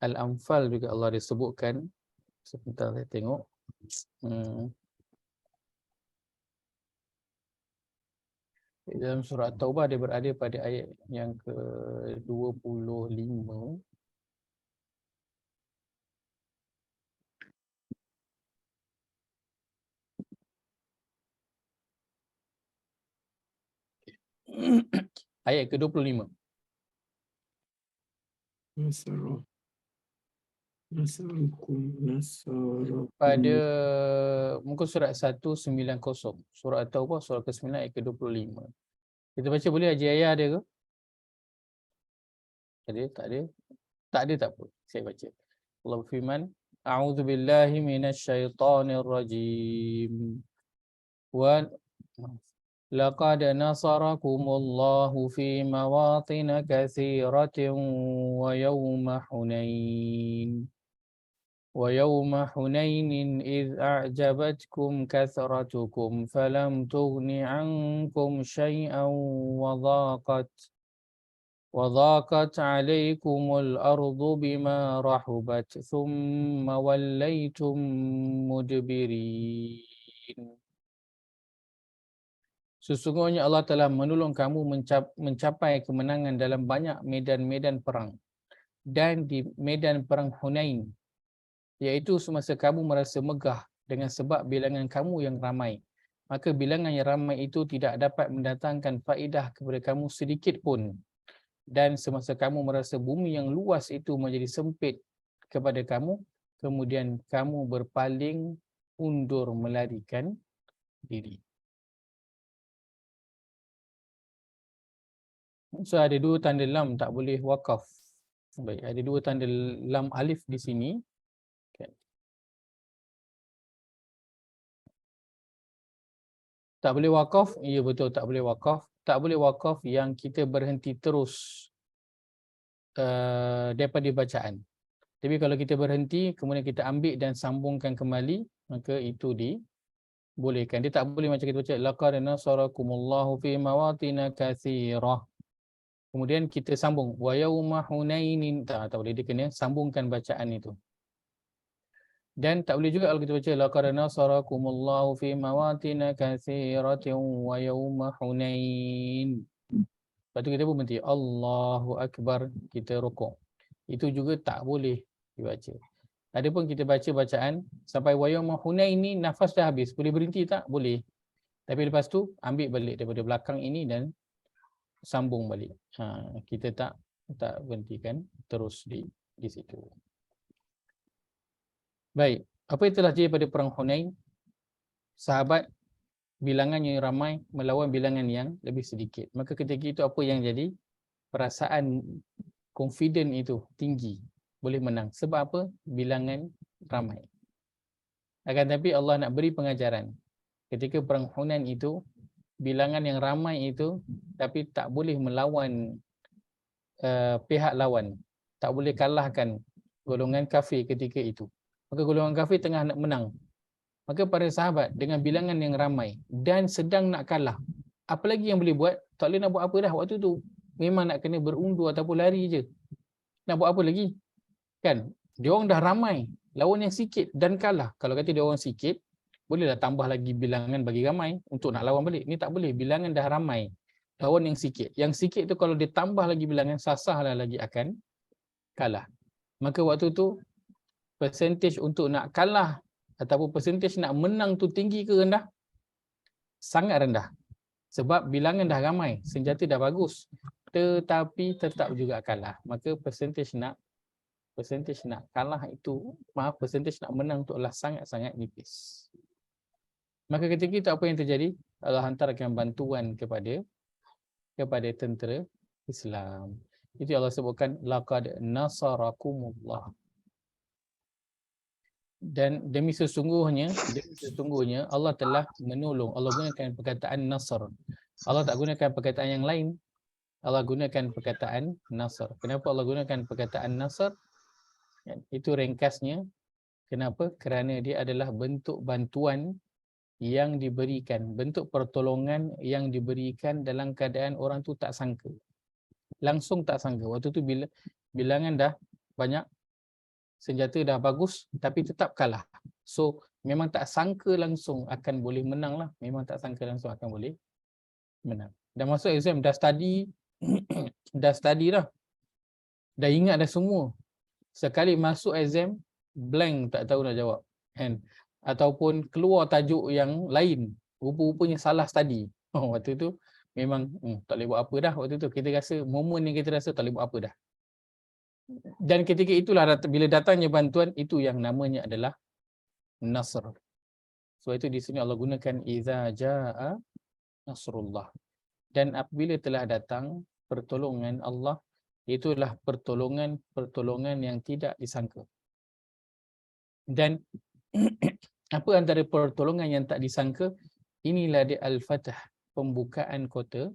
S1: Al-Anfal juga Allah disebutkan Sebentar saya tengok. Dalam surah Taubah dia berada pada ayat yang ke-25. Ayat ke-25. Pada muka surat 190. Surah Taubah surah ke-9 ayat ke-25. Kita baca boleh Haji Ayah ada ke? Ada? Tak ada? Tak ada tak apa. Saya baca. Allah berfirman, A'udzu billahi minasyaitonir rajim. Wa laqad nasarakumullahu fi mawatin katsiratin wa yawma Hunain. ويوم حنين إذ أعجبتكم كثرتكم فلم تغن عنكم شيئا وضاقت عليكم الأرض بما رحبت ثم وليتم مدبرين. Sesungguhnya Allah telah menolong kamu mencapai kemenangan dalam banyak medan-medan perang, dan di medan perang Hunain, iaitu semasa kamu merasa megah dengan sebab bilangan kamu yang ramai. Maka bilangan yang ramai itu tidak dapat mendatangkan faedah kepada kamu sedikit pun. Dan semasa kamu merasa bumi yang luas itu menjadi sempit kepada kamu, kemudian kamu berpaling undur melarikan diri. So ada dua tanda lam tak boleh wakaf. Baik, ada dua tanda lam alif di sini. Tak boleh wakaf, ya betul tak boleh wakaf. Tak boleh wakaf yang kita berhenti terus daripada bacaan. Tapi kalau kita berhenti, kemudian kita ambil dan sambungkan kembali, maka itu dibolehkan. Dia tak boleh macam kita baca, laqad nasarakumullahu fi mawatin katsirah. Kemudian kita sambung, wa yauma hunainin. Tak boleh, dia kena sambungkan bacaan itu. Dan tak boleh juga kalau kita baca laqad nasarakumullahu fi mawatin katsiratin wa yauma Hunain. Lepas tu kita pun berhenti Allahu Akbar, kita rukuk. Itu juga tak boleh dibaca. Adapun kita baca bacaan sampai wa yauma Hunain ni nafas dah habis, boleh berhenti tak? Boleh. Tapi lepas tu ambil balik daripada belakang ini dan sambung balik. Kita tak berhentikan terus di situ. Baik, apa yang telah jadi pada perang Hunain? Sahabat bilangannya ramai melawan bilangan yang lebih sedikit. Maka ketika itu apa yang jadi? Perasaan confident itu tinggi, boleh menang. Sebab apa? Bilangan ramai. Akan tetapi Allah nak beri pengajaran. Ketika perang Hunain itu, bilangan yang ramai itu tapi tak boleh melawan pihak lawan. Tak boleh kalahkan golongan kafir ketika itu. Maka golongan kafir tengah nak menang. Maka para sahabat dengan bilangan yang ramai dan sedang nak kalah, apa lagi yang boleh buat? Tak boleh nak buat apa dah waktu tu. Memang nak kena berundur ataupun lari je. Nak buat apa lagi? Kan? Dia orang dah ramai, lawan yang sikit dan kalah. Kalau kata dia orang sikit, bolehlah tambah lagi bilangan bagi ramai untuk nak lawan balik. Ni tak boleh, bilangan dah ramai, lawan yang sikit. Yang sikit tu kalau dia tambah lagi bilangan, sasahlah lagi akan kalah. Maka waktu tu persentage untuk nak kalah ataupun persentage nak menang tu tinggi ke rendah? Sangat rendah. Sebab bilangan dah ramai, senjata dah bagus, tetapi tetap juga kalah. Maka persentage nak kalah itu, persentage nak menang tu adalah sangat-sangat nipis. Maka ketika itu apa yang terjadi? Allah hantarkan bantuan kepada tentera Islam. Itu Allah sebutkan laqad nasarakumullah. Dan demi sesungguhnya Allah telah menolong. Allah gunakan perkataan nasr. Allah tak gunakan perkataan yang lain. Allah gunakan perkataan nasr. Kenapa Allah gunakan perkataan nasr? Itu ringkasnya. Kenapa? Kerana dia adalah bentuk bantuan yang diberikan, bentuk pertolongan yang diberikan dalam keadaan orang tu tak sangka. Langsung tak sangka. Waktu tu bilangan dah banyak, senjata dah bagus tapi tetap kalah. So memang tak sangka langsung akan boleh menang lah. Memang tak sangka langsung akan boleh menang. Dah masuk exam, dah study, dah study dah. Dah ingat dah semua. Sekali masuk exam, blank, tak tahu nak jawab. Kan? Ataupun keluar tajuk yang lain, rupa-rupanya salah study. Waktu tu memang tak boleh buat apa dah. Waktu tu kita rasa, momen yang kita rasa tak boleh buat apa dah. Dan ketika itulah bila datangnya bantuan, itu yang namanya adalah Nasr. Sebab itu di sini Allah gunakan iza jaa nasrullah. Dan apabila telah datang pertolongan Allah, itulah pertolongan yang tidak disangka. Dan apa antara pertolongan yang tak disangka? Inilah di Al-Fatah, pembukaan kota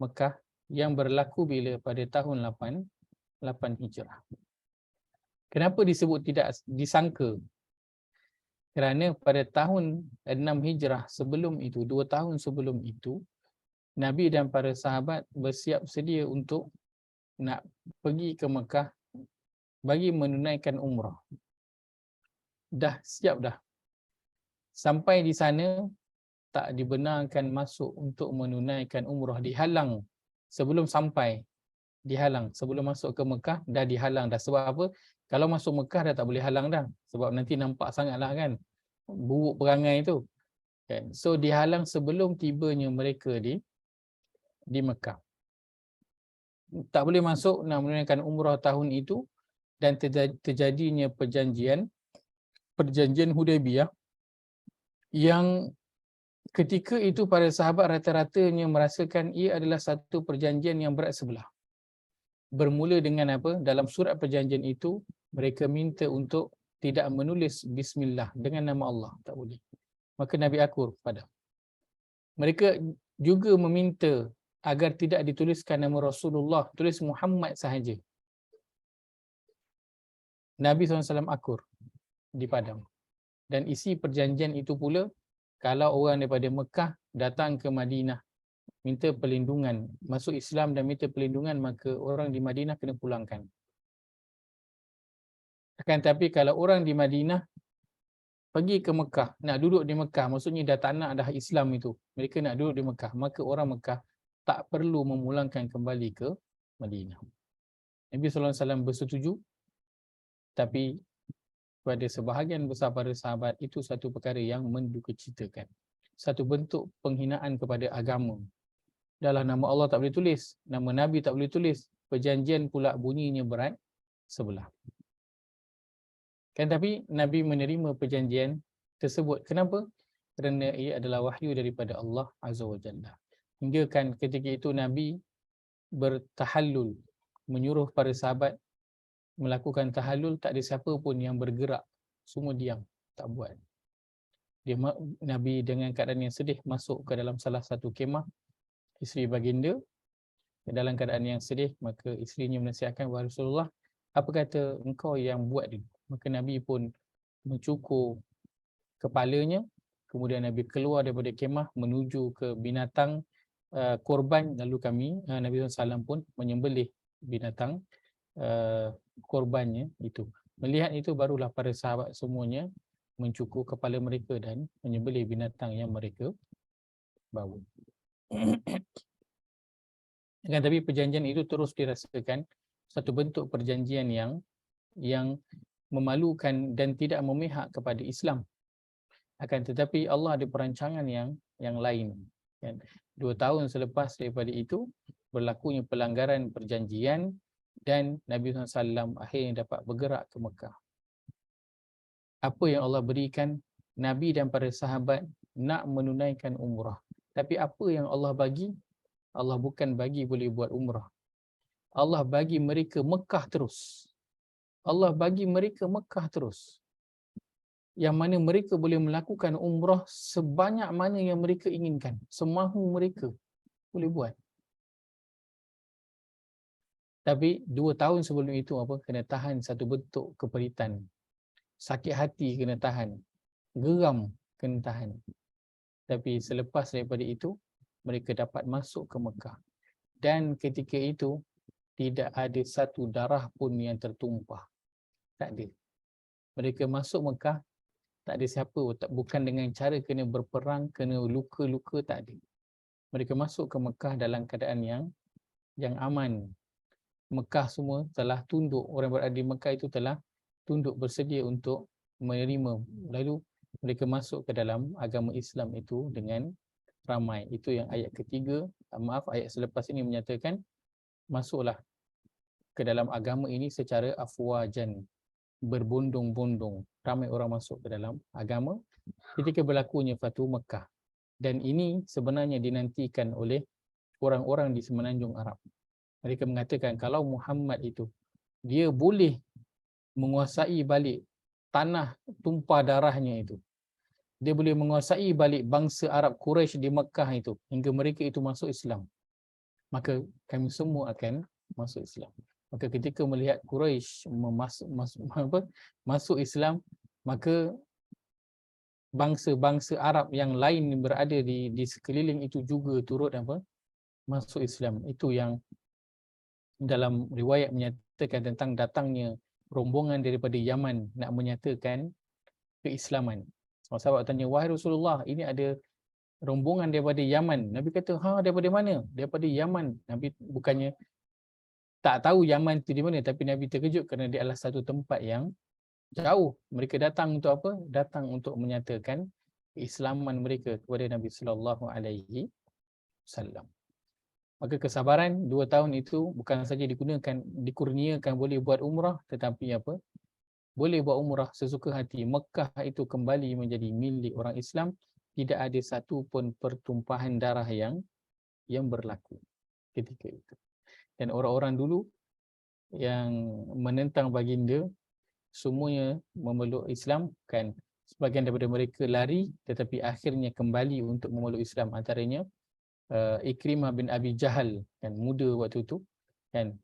S1: Mekah yang berlaku bila pada tahun 8 Hijrah. Kenapa disebut tidak disangka? Kerana pada tahun 6 Hijrah sebelum itu, 2 tahun sebelum itu, Nabi dan para sahabat bersiap sedia untuk nak pergi ke Mekah bagi menunaikan umrah. Dah siap dah. Sampai di sana tak dibenarkan masuk untuk menunaikan umrah, dihalang sebelum sampai, dihalang sebelum masuk ke Mekah dah dihalang dah. Sebab apa? Kalau masuk Mekah dah tak boleh halang dah, sebab nanti nampak sangatlah kan buruk perangai itu kan. So dihalang sebelum tibanya mereka di Mekah. Tak boleh masuk nak menunaikan umrah tahun itu, dan terjadinya perjanjian Hudaibiyah yang ketika itu para sahabat rata-ratanya merasakan ia adalah satu perjanjian yang berat sebelah. Bermula dengan apa? Dalam surat perjanjian itu mereka minta untuk tidak menulis bismillah dengan nama Allah, tak boleh. Maka Nabi akur pada. Mereka juga meminta agar tidak dituliskan nama Rasulullah, tulis Muhammad sahaja. Nabi SAW akur di padang. Dan isi perjanjian itu pula, kalau orang daripada Mekah datang ke Madinah minta perlindungan, masuk Islam dan minta perlindungan, maka orang di Madinah kena pulangkan. Akan tapi kalau orang di Madinah pergi ke Mekah, nak duduk di Mekah, maksudnya dah tak nak dah Islam itu, mereka nak duduk di Mekah, maka orang Mekah tak perlu memulangkan kembali ke Madinah. Nabi SAW bersetuju, tapi pada sebahagian besar para sahabat itu satu perkara yang mendukacitakan. Satu bentuk penghinaan kepada agama. Dahlah nama Allah tak boleh tulis, nama Nabi tak boleh tulis, perjanjian pula bunyinya berat sebelah. Kan tapi Nabi menerima perjanjian tersebut. Kenapa? Kerana ia adalah wahyu daripada Allah Azza wa Jalla. Hingga kan ketika itu Nabi bertahallul, menyuruh para sahabat melakukan tahallul, tak ada siapa pun yang bergerak, semua diam, tak buat. Nabi dengan keadaan yang sedih masuk ke dalam salah satu kemah isteri baginda. Dalam keadaan yang sedih, maka isterinya menasihatkan, wahai Rasulullah, apa kata engkau yang buat dulu? Maka Nabi pun mencukur kepalanya, kemudian Nabi keluar daripada kemah menuju ke binatang korban, lalu Nabi SAW pun menyembelih binatang korbannya itu. Melihat itu barulah para sahabat semuanya mencukur kepala mereka dan menyembelih binatang yang mereka bawa. Kan tapi perjanjian itu terus dirasakan satu bentuk perjanjian yang memalukan dan tidak memihak kepada Islam. Akan tetapi Allah ada perancangan yang lain. Kan? 2 tahun selepas daripada itu berlakunya pelanggaran perjanjian dan Nabi SAW akhirnya dapat bergerak ke Mekah. Apa yang Allah berikan? Nabi dan para sahabat nak menunaikan umrah. Tapi apa yang Allah bagi? Allah bukan bagi boleh buat umrah. Allah bagi mereka Mekah terus. Allah bagi mereka Mekah terus. Yang mana mereka boleh melakukan umrah sebanyak mana yang mereka inginkan. Semahu mereka boleh buat. Tapi 2 tahun sebelum itu apa? Kena tahan satu bentuk keperitan. Sakit hati kena tahan. Geram kena tahan. Tapi selepas daripada itu, mereka dapat masuk ke Mekah. Dan ketika itu, tidak ada satu darah pun yang tertumpah. Tak ada. Mereka masuk Mekah, tak ada siapa, bukan dengan cara kena berperang, kena luka-luka, tak ada. Mereka masuk ke Mekah dalam keadaan yang aman. Mekah semua telah tunduk, orang berada di Mekah itu telah tunduk bersedia untuk menerima. Lalu mereka masuk ke dalam agama Islam itu dengan ramai. Itu yang ayat ketiga, ayat selepas ini menyatakan masuklah ke dalam agama ini secara afwajan, berbondong-bondong. Ramai orang masuk ke dalam agama ketika berlakunya Fatu Mekah. Dan ini sebenarnya dinantikan oleh orang-orang di semenanjung Arab. Mereka mengatakan kalau Muhammad itu dia boleh menguasai balik tanah tumpah darahnya itu, dia boleh menguasai balik bangsa Arab Quraisy di Mekah itu hingga mereka itu masuk Islam, maka kami semua akan masuk Islam. Maka ketika melihat Quraisy masuk Islam, maka bangsa-bangsa Arab yang lain yang berada di sekeliling itu juga turut masuk Islam. Itu yang dalam riwayat menyatakan tentang datangnya rombongan daripada Yaman nak menyatakan keislaman. Sahabat tanya, wahai Rasulullah, ini ada rombongan daripada Yaman. Nabi kata, daripada mana? Daripada Yaman. Nabi bukannya tak tahu Yaman itu di mana, tapi Nabi terkejut kerana dia adalah satu tempat yang jauh. Mereka datang untuk apa? Datang untuk menyatakan keislaman mereka kepada Nabi sallallahu alaihi wasallam. Maka kesabaran 2 tahun itu bukan saja dikurniakan boleh buat umrah, tetapi apa? Boleh buat umrah sesuka hati. Mekah itu kembali menjadi milik orang Islam. Tidak ada satu pun pertumpahan darah yang berlaku ketika itu. Dan orang-orang dulu yang menentang baginda semuanya memeluk Islam, kan? Sebagian daripada mereka lari tetapi akhirnya kembali untuk memeluk Islam. Antaranya Ikrimah bin Abi Jahal, kan, muda waktu itu, kan,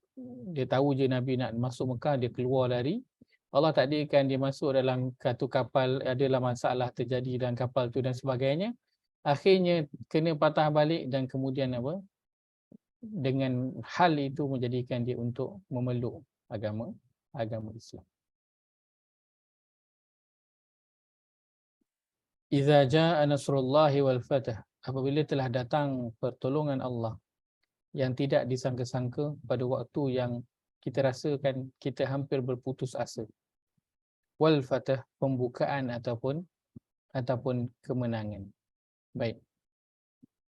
S1: dia tahu je Nabi nak masuk Mekah, dia keluar lari. Allah takdirkan dia masuk dalam satu kapal, adalah masalah terjadi dalam kapal tu dan sebagainya. Akhirnya kena patah balik dan kemudian apa? Dengan hal itu menjadikan dia untuk memeluk agama Islam. Idza jaa nasrullahi wal fath, apabila telah datang pertolongan Allah yang tidak disangka-sangka pada waktu yang kita rasakan kita hampir berputus asa. Wal fath, pembukaan ataupun kemenangan. Baik.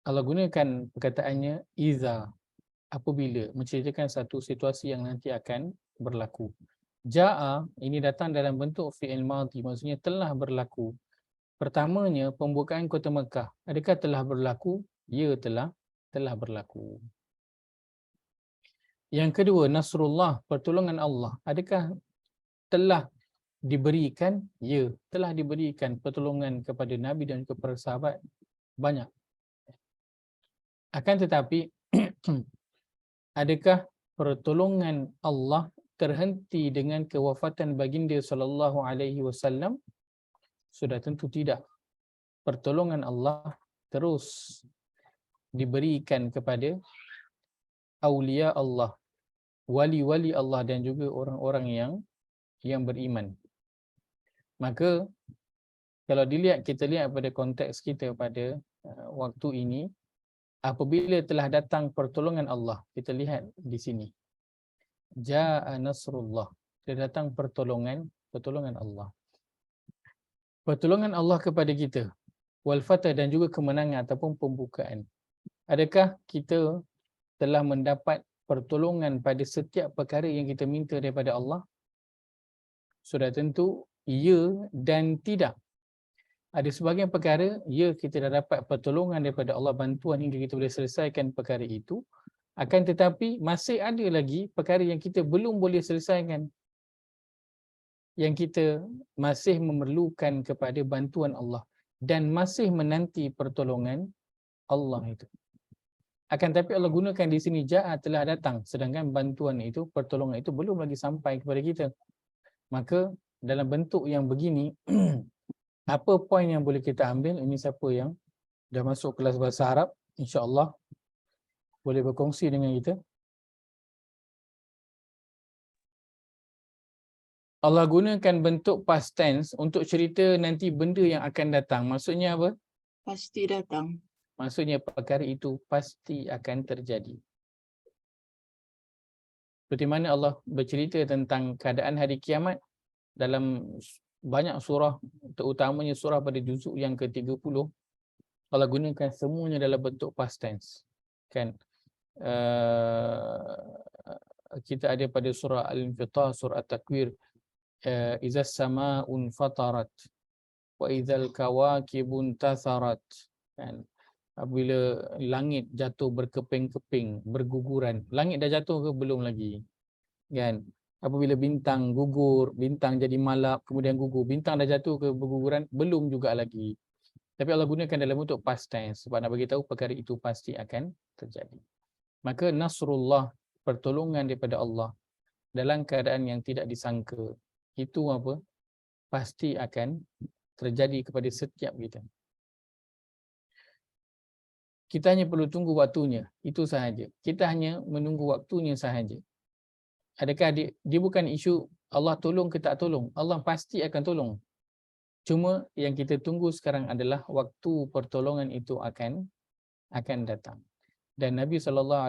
S1: Allah gunakan perkataannya iza, apabila, menceritakan satu situasi yang nanti akan berlaku. Jaa ini datang dalam bentuk fi'il madhi, maksudnya telah berlaku. Pertamanya, pembukaan kota Mekah. Adakah telah berlaku? Ya, telah berlaku. Yang kedua, Nasrullah, pertolongan Allah. Adakah telah diberikan? Ya, telah diberikan pertolongan kepada Nabi dan kepada sahabat. Banyak. Akan tetapi, adakah pertolongan Allah terhenti dengan kewafatan baginda sallallahu alaihi wasallam? Sudah tentu tidak. Pertolongan Allah terus diberikan kepada aulia Allah, wali-wali Allah dan juga orang-orang yang beriman. Maka kalau kita lihat pada konteks kita pada waktu ini, apabila telah datang pertolongan Allah, kita lihat di sini. Jaa nasrullah, telah datang pertolongan Allah. Pertolongan Allah kepada kita, wal fatah, dan juga kemenangan ataupun pembukaan. Adakah kita telah mendapat pertolongan pada setiap perkara yang kita minta daripada Allah? Sudah tentu ya dan tidak. Ada sebahagian perkara, ya, kita dah dapat pertolongan daripada Allah, bantuan hingga kita boleh selesaikan perkara itu. Akan tetapi masih ada lagi perkara yang kita belum boleh selesaikan, yang kita masih memerlukan kepada bantuan Allah dan masih menanti pertolongan Allah itu. Akan tetapi Allah gunakan di sini jaa, telah datang, sedangkan bantuan itu, pertolongan itu belum lagi sampai kepada kita. Maka dalam bentuk yang begini, apa poin yang boleh kita ambil? Ini siapa yang dah masuk kelas bahasa Arab, insya-Allah boleh berkongsi dengan kita. Allah gunakan bentuk past tense untuk cerita nanti benda yang akan datang. Maksudnya apa?
S2: Pasti datang.
S1: Maksudnya perkara itu pasti akan terjadi. Seperti mana Allah bercerita tentang keadaan hari kiamat dalam banyak surah, terutamanya surah pada juzuk yang ke-30, Allah gunakan semuanya dalam bentuk past tense. Kan? Kita ada pada surah Al-Infitar, surah At-Takwir, Iza sama'un fatarat wa idzal kawakibun tatharat. Kan? Apabila langit jatuh berkeping-keping, berguguran. Langit dah jatuh ke belum lagi? Kan? Apabila bintang gugur, bintang jadi malap, kemudian gugur, bintang dah jatuh ke berguguran, belum juga lagi. Tapi Allah gunakan dalam bentuk past tense sebab nak bagi tahu perkara itu pasti akan terjadi. Maka nasrullah, pertolongan daripada Allah dalam keadaan yang tidak disangka, itu apa? Pasti akan terjadi kepada setiap kita. Kita hanya perlu tunggu waktunya, itu sahaja. Kita hanya menunggu waktunya sahaja. Adakah dia bukan isu Allah tolong ke tak tolong? Allah pasti akan tolong. Cuma yang kita tunggu sekarang adalah waktu pertolongan itu akan datang. Dan Nabi SAW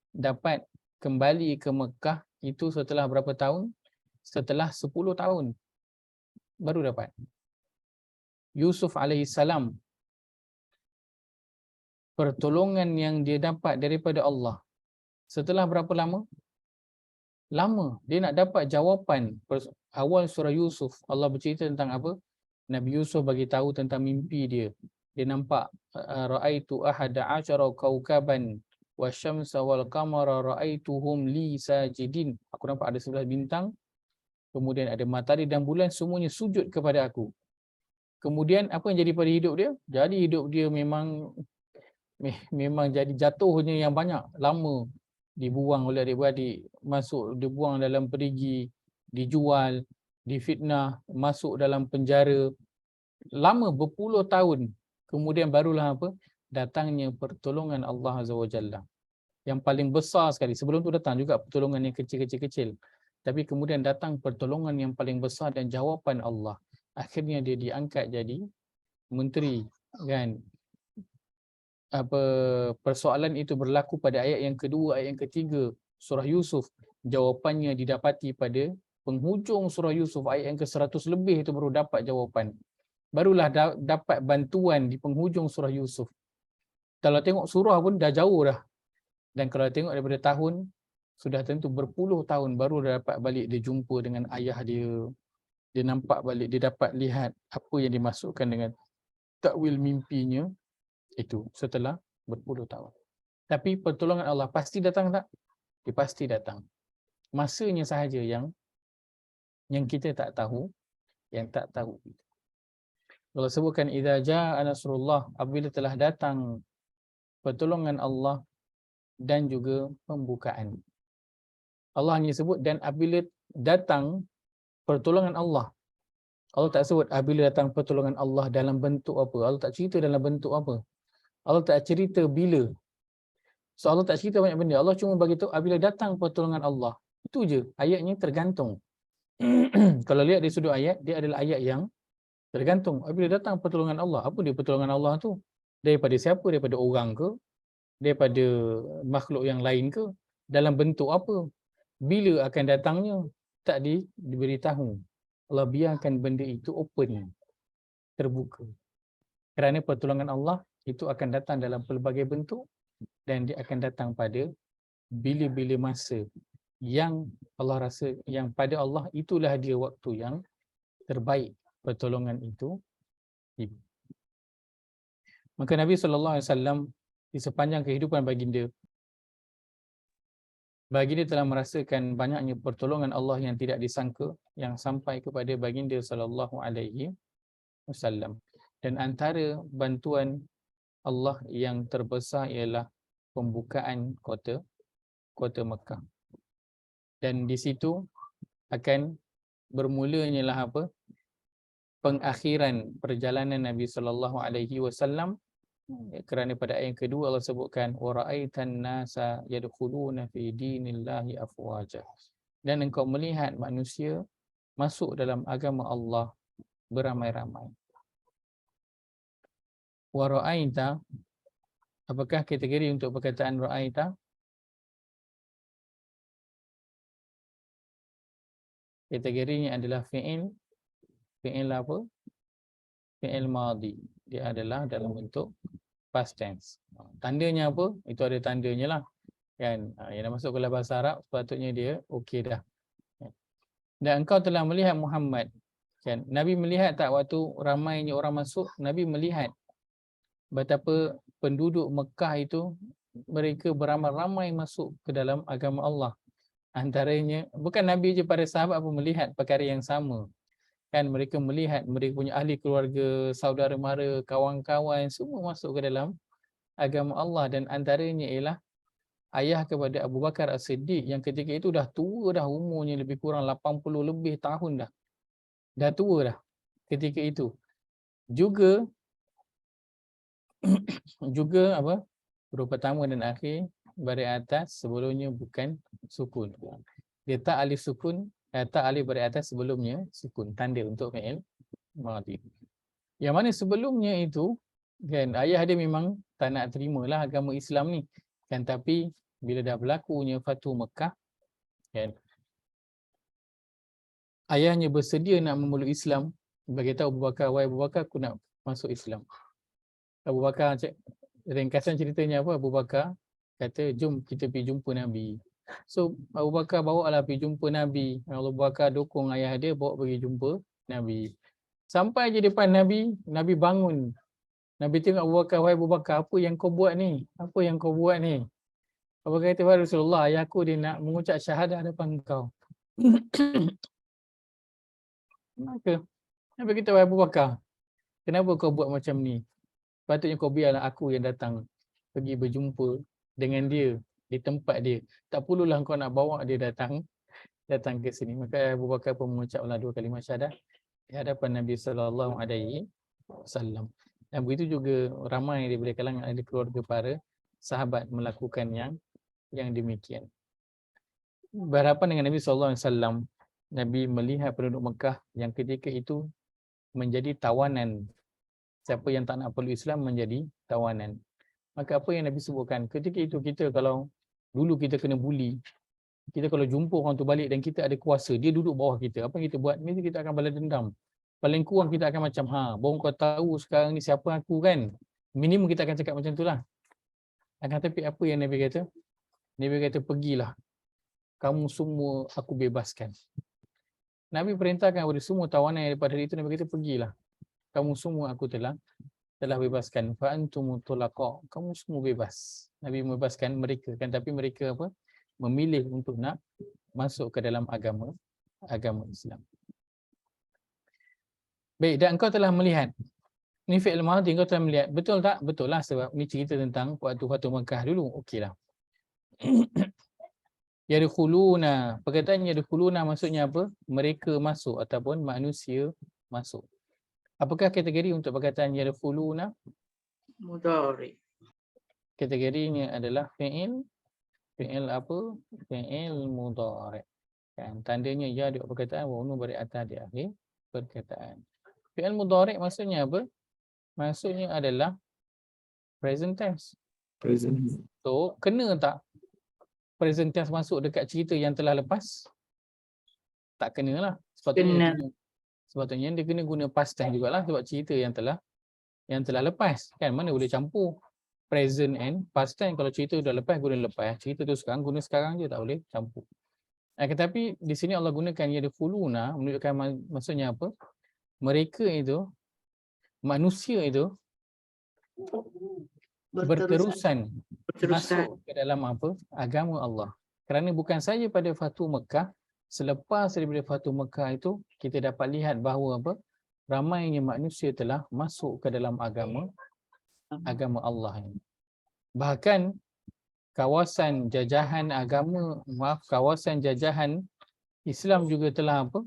S1: dapat kembali ke Mekah itu setelah berapa tahun? Setelah 10 tahun baru dapat. Yusuf alaihissalam, pertolongan yang dia dapat daripada Allah setelah berapa lama? Lama. Dia nak dapat jawapan. Awal surah Yusuf, Allah bercerita tentang apa? Nabi Yusuf bagi tahu tentang mimpi dia. Dia nampak ra'aitu ahada asyara kaukaban wasyamsa wal qamara ra'aituhum li sajidin. Aku nampak ada 11 bintang, kemudian ada matahari dan bulan, semuanya sujud kepada aku. Kemudian apa yang jadi pada hidup dia? Jadi hidup dia memang jadi jatuhnya yang banyak, lama. Dibuang oleh adik-beradik, masuk dibuang dalam perigi, dijual, difitnah, masuk dalam penjara. Lama berpuluh tahun. Kemudian barulah apa? Datangnya pertolongan Allah Azza wa Jalla. Yang paling besar sekali. Sebelum tu datang juga pertolongan yang kecil-kecil. Tapi kemudian datang pertolongan yang paling besar dan jawapan Allah. Akhirnya dia diangkat jadi menteri, kan? Persoalan itu berlaku pada ayat yang kedua, ayat yang ketiga surah Yusuf. Jawapannya didapati pada penghujung surah Yusuf, ayat yang ke-100 lebih itu baru dapat jawapan. Barulah dapat bantuan di penghujung surah Yusuf. Kalau tengok surah pun dah jauh dah. Dan kalau tengok daripada tahun, sudah tentu berpuluh tahun baru dapat balik dia jumpa dengan ayah dia. Dia nampak balik, dia dapat lihat apa yang dimasukkan dengan takwil mimpinya. Itu setelah berpuluh tahun. Tapi pertolongan Allah pasti datang tak? Dia pasti datang. Masanya sahaja yang kita tak tahu, Allah sebutkan idza jaa nasrullah, apabila telah datang pertolongan Allah dan juga pembukaan. Allah hanya sebut dan apabila datang pertolongan Allah. Allah tak sebut apabila datang pertolongan Allah dalam bentuk apa. Allah tak cerita dalam bentuk apa. Allah tak cerita bila. So Allah tak cerita banyak benda. Allah cuma bagi tahu apabila datang pertolongan Allah. Itu je. Ayatnya tergantung. Kalau lihat dari sudut ayat, dia adalah ayat yang tergantung. Apabila datang pertolongan Allah, apa dia pertolongan Allah tu? Daripada siapa? Daripada orang ke? Daripada makhluk yang lain ke? Dalam bentuk apa? Bila akan datangnya? Tak diberitahu. Allah biarkan benda itu open, terbuka. Kerana pertolongan Allah itu akan datang dalam pelbagai bentuk dan dia akan datang pada bila-bila masa yang Allah rasa, yang pada Allah itulah dia waktu yang terbaik pertolongan itu. Maka Nabi SAW di sepanjang kehidupan baginda telah merasakan banyaknya pertolongan Allah yang tidak disangka yang sampai kepada baginda SAW. Dan antara bantuan Allah yang terbesar ialah pembukaan kota Mekah. Dan di situ akan bermulanya lah apa? Pengakhiran perjalanan Nabi SAW. Kerana pada ayat yang kedua Allah sebutkan wa ra'aitan nasa yadkhuluna fi dinillahi afwaja. dan engkau melihat manusia masuk dalam agama Allah beramai-ramai. Wa ra'aita, apakah kategori untuk perkataan ra'aita? Kategorinya adalah fi'il. Fi'il apa? Fi'il madhi. Dia adalah dalam bentuk past tense. Tandanya apa? Itu ada tandanya lah. Kan? Yang dah masuk ke dalam bahasa Arab, sepatutnya dia okey dah. Dan engkau telah melihat Muhammad. Kan? Nabi melihat tak waktu ramainya orang masuk? Nabi melihat betapa penduduk Mekah itu mereka beramai-ramai masuk ke dalam agama Allah. Antaranya, bukan Nabi je, para sahabat pun melihat perkara yang sama. Kan mereka melihat mereka punya ahli keluarga, saudara mara, kawan-kawan semua masuk ke dalam agama Allah, dan antaranya ialah ayah kepada Abu Bakar As-Siddiq yang ketika itu dah tua dah, umurnya lebih kurang 80 lebih tahun dah. Dah tua dah ketika itu. Juga apa? Huruf pertama dan akhir baris atas sebelumnya bukan sukun. Dia tak alif sukun, tak alif baris atas sebelumnya sukun, tanda untuk fi'il madhi. Yang mana sebelumnya itu kan ayah dia memang tak nak terimalah agama Islam ni. Kan tapi bila dah berlakunya Fathu Mekah kan, ayahnya bersedia nak memeluk Islam, bagi tahu Abu Bakar, wahai Abu Bakar, aku nak masuk Islam. Abu Bakar, ringkasan ceritanya apa? Abu Bakar kata, jom kita pergi jumpa Nabi. So Abu Bakar bawa lah pergi jumpa Nabi. Abu Bakar dukung ayah dia bawa pergi jumpa Nabi. Sampai je depan Nabi, Nabi bangun. Nabi tengok Abu Bakar, wahai Abu Bakar, apa yang kau buat ni? Apa yang kau buat ni? Abu Bakar kata, wahai Rasulullah, ayahku dia nak mengucap syahadah depan kau. Maka Nabi kata, wahai Abu Bakar, kenapa kau buat macam ni? Patutnya kau biarlah aku yang datang pergi berjumpa dengan dia di tempat dia. Tak perlulah kau nak bawa dia datang ke sini. Maka Abu Bakar pun mengucaplah 2 kalimah syahadah di hadapan Nabi sallallahu alaihi wasallam. Dan begitu juga ramai daripada kalangan ahli keluarga para sahabat melakukan yang demikian. Berhadapan dengan Nabi sallallahu alaihi wasallam, Nabi melihat penduduk Mekah yang ketika itu menjadi tawanan. Siapa yang tak nak peluk Islam menjadi tawanan. Maka apa yang Nabi sebutkan, ketika itu kita kalau dulu kita kena buli, kita kalau jumpa orang tu balik dan kita ada kuasa, dia duduk bawah kita, apa yang kita buat? Mesti kita akan balas dendam. Paling kurang kita akan macam, baru kau tahu sekarang ni siapa aku kan? Minimum kita akan cakap macam itulah. Akan tapi apa yang Nabi kata? Nabi kata, pergilah. Kamu semua aku bebaskan. Nabi perintahkan kepada semua tawanan daripada hari itu, Nabi kata, pergilah. Kamu semua aku telah bebaskan. Fa antum tulaqa. Kamu semua bebas. Nabi membebaskan mereka kan, tapi mereka apa? Memilih untuk nak masuk ke dalam agama Islam. Baik, dan engkau telah melihat. Ni fi'il madhi, engkau telah melihat. Betul tak? Betul lah, sebab ni cerita tentang waktu Fathu Mekah dulu. Okeylah. Yadkhuluna. Perkataan yadkhuluna maksudnya apa? Mereka masuk ataupun manusia masuk. Apakah kategori untuk perkataan yadkhuluna?
S3: Mudhari.
S1: Kategorinya adalah fi'il. Fi'il apa? Fi'il mudhari. Kan tandanya ya di perkataan wa nun baris atas di akhir perkataan. Fi'il mudhari maksudnya apa? Maksudnya adalah present tense.
S4: Present.
S1: So, kena tak present tense masuk dekat cerita yang telah lepas? Tak kenalah.
S3: Kena.
S1: Sepatutnya dia kena guna past tense jugalah, sebab cerita yang telah lepas. Kan mana boleh campur present and past tense. Kalau cerita dah lepas guna lepas, cerita tu sekarang guna sekarang je, tak boleh campur. Tetapi di sini Allah gunakan yadkhuluna menunjukkan maksudnya apa? Mereka itu, manusia itu berterusan masuk ke dalam apa? Agama Allah. Kerana bukan saja pada Fathu Mekah, selepas daripada Fathu Mekah itu kita dapat lihat bahawa apa? Ramainya manusia telah masuk ke dalam agama Allah ini. Bahkan kawasan jajahan Islam juga telah apa?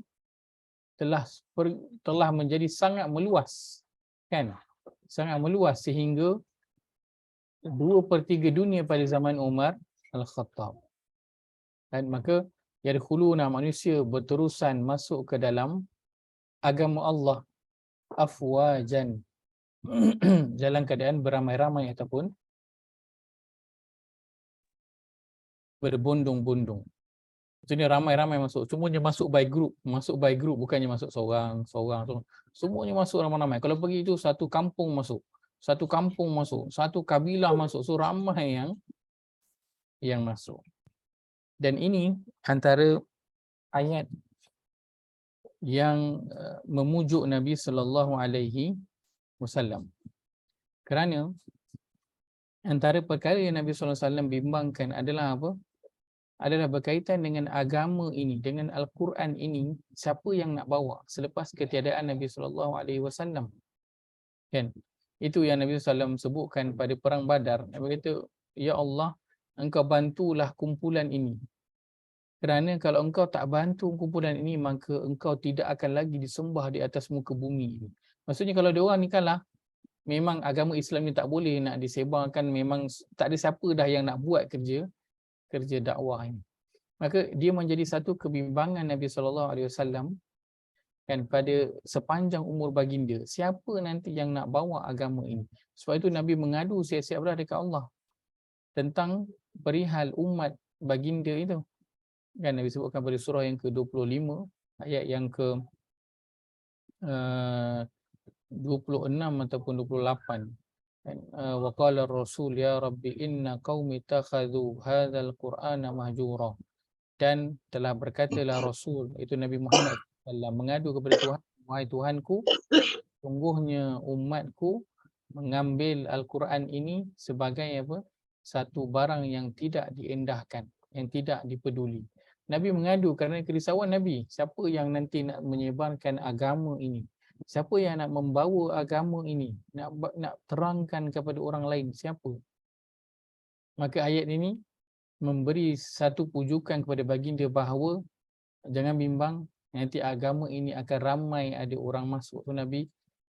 S1: Telah menjadi sangat meluas. Kan? Sangat meluas sehingga 2/3 dunia pada zaman Umar Al-Khattab. Dan maka yadkhuluna, manusia berterusan masuk ke dalam agama Allah afwajan dalam keadaan beramai-ramai ataupun berbondong-bondong. Maksudnya ramai-ramai masuk, semuanya masuk by group, bukannya masuk seorang. Semuanya masuk ramai-ramai. Kalau pergi itu satu kampung masuk, satu kabilah masuk, so ramai yang masuk. Dan ini antara ayat yang memujuk Nabi sallallahu alaihi wasallam. Kerana antara perkara yang Nabi sallallahu alaihi wasallam bimbangkan adalah apa? Adalah berkaitan dengan agama ini, dengan Al-Quran ini, siapa yang nak bawa selepas ketiadaan Nabi sallallahu alaihi wasallam. Kan? Itu yang Nabi sallallahu sebutkan pada perang Badar. Nabi kata, ya Allah, engkau bantulah kumpulan ini. Kerana kalau engkau tak bantu kumpulan ini, maka engkau tidak akan lagi disembah di atas muka bumi ini. Maksudnya kalau dia orang ni kalah, memang agama Islam ni tak boleh nak disebarkan, memang tak ada siapa dah yang nak buat kerja dakwah ini. Maka dia menjadi satu kebimbangan Nabi SAW kan pada sepanjang umur baginda, siapa nanti yang nak bawa agama ini. Sebab itu Nabi mengadu siap-siap dah dekat Allah tentang perihal umat baginda itu. Kan Nabi sebutkan pada surah yang ke-25 ayat yang ke 26 ataupun 28. Wa qala ar-rasul ya rabbi inna qaumi takhadhu hadzal qur'ana mahjura. Dan telah berkatalah Rasul, itu Nabi Muhammad SAW, mengadu kepada Tuhan, wahai Tuhanku, sungguhnya umatku mengambil Al-Quran ini sebagai apa? Satu barang yang tidak diendahkan, yang tidak dipeduli. Nabi mengadu kerana kerisauan Nabi, siapa yang nanti nak menyebarkan agama ini? Siapa yang nak membawa agama ini? Nak terangkan kepada orang lain, siapa? Maka ayat ini memberi satu pujukan kepada baginda bahawa jangan bimbang, nanti agama ini akan ramai ada orang masuk. Tu Nabi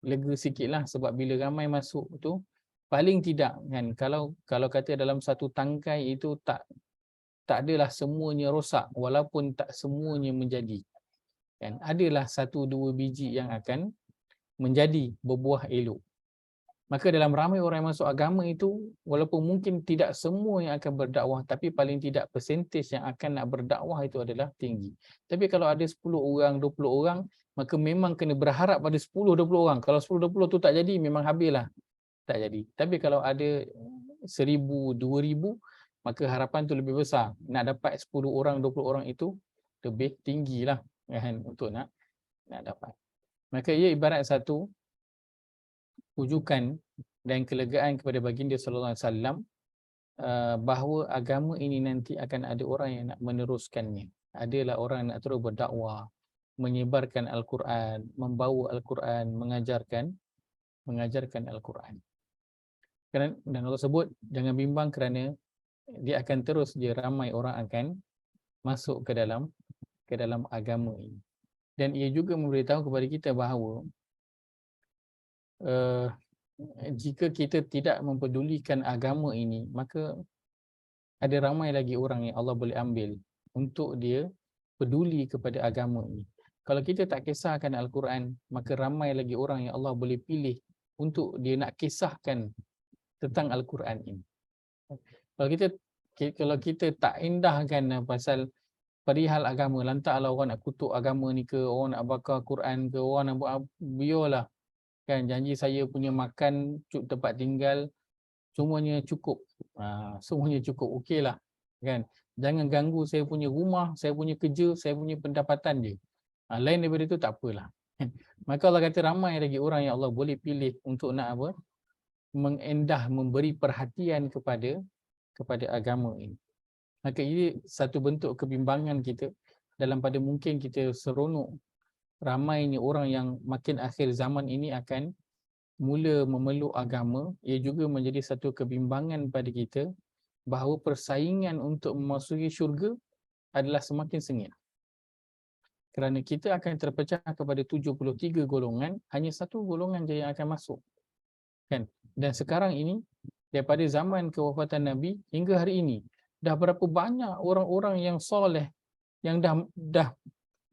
S1: lega sikitlah, sebab bila ramai masuk tu paling tidak kan, kalau kata dalam satu tangkai itu tak adalah semuanya rosak, walaupun tak semuanya menjadi kan, adalah satu dua biji yang akan menjadi berbuah elok. Maka dalam ramai orang yang masuk agama itu, walaupun mungkin tidak semua yang akan berdakwah, tapi paling tidak persentage yang akan nak berdakwah itu adalah tinggi. Tapi kalau ada 10 orang, 20 orang, maka memang kena berharap pada 10, 20 orang. Kalau 10, 20 tu tak jadi, memang habislah. Tak jadi. Tapi kalau ada 1000, 2000, maka harapan tu lebih besar. Nak dapat 10 orang, 20 orang itu lebih tinggilah kan, untuk nak dapat. Maka ia ibarat satu pujukan dan kelegaan kepada baginda sallallahu alaihi wasallam bahawa agama ini nanti akan ada orang yang nak meneruskannya. Adalah orang yang nak terus berdakwah, menyebarkan Al-Quran, membawa Al-Quran, mengajarkan Al-Quran. Dan Allah sebut jangan bimbang kerana dia akan terus ramai orang akan masuk ke dalam agama ini. Dan ia juga memberitahu kepada kita bahawa jika kita tidak mempedulikan agama ini, maka ada ramai lagi orang yang Allah boleh ambil untuk dia peduli kepada agama ini. Kalau kita tak kisahkan Al-Quran, maka ramai lagi orang yang Allah boleh pilih untuk dia nak kisahkan tentang Al-Quran ini. Kalau kita tak indahkan pasal perihal agama, lantaklah orang nak kutuk agama ni ke, orang nak bakar Quran ke, orang nak buat, biarlah kan, janji saya punya makan, tempat tinggal, semuanya cukup. Semuanya cukup, okeylah kan. Jangan ganggu saya punya rumah, saya punya kerja, saya punya pendapatan je. Lain daripada itu tak apalah. Maka Allah kata ramai lagi orang yang Allah boleh pilih untuk nak apa? Mengendah, memberi perhatian kepada agama ini. Maka ini satu bentuk kebimbangan kita dalam pada mungkin kita seronok ramainya orang yang makin akhir zaman ini akan mula memeluk agama. Ia juga menjadi satu kebimbangan pada kita bahawa persaingan untuk memasuki syurga adalah semakin sengit. Kerana kita akan terpecah kepada 73 golongan, hanya satu golongan je yang akan masuk. Kan? Dan sekarang ini, daripada zaman kewafatan Nabi hingga hari ini, dah berapa banyak orang-orang yang soleh yang dah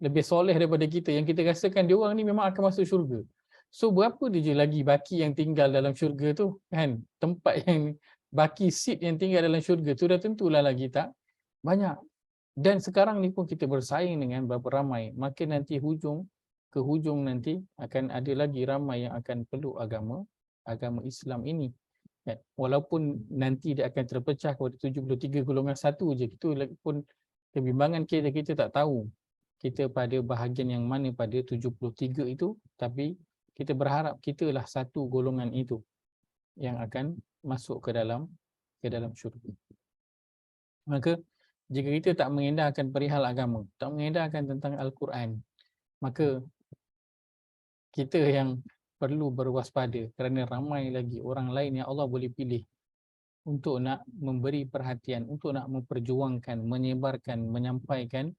S1: lebih soleh daripada kita, yang kita rasakan dia orang ni memang akan masuk syurga. So berapa dia je lagi baki yang tinggal dalam syurga tu kan? Tempat yang baki seat yang tinggal dalam syurga tu dah tentulah lagi tak banyak. Dan sekarang ni pun kita bersaing dengan berapa ramai. Makin nanti ke hujung nanti akan ada lagi ramai yang akan peluk agama Islam ini. Kan? Walaupun nanti dia akan terpecah kepada 73 golongan satu je, itu pun kebimbangan kita tak tahu kita pada bahagian yang mana pada 73 itu, tapi kita berharap kitalah satu golongan itu yang akan masuk ke dalam syurga. Maka jika kita tak mengedahkan perihal agama, tak mengedahkan tentang Al-Quran, maka kita yang perlu berwaspada, kerana ramai lagi orang lain yang Allah boleh pilih untuk nak memberi perhatian, untuk nak memperjuangkan, menyebarkan, menyampaikan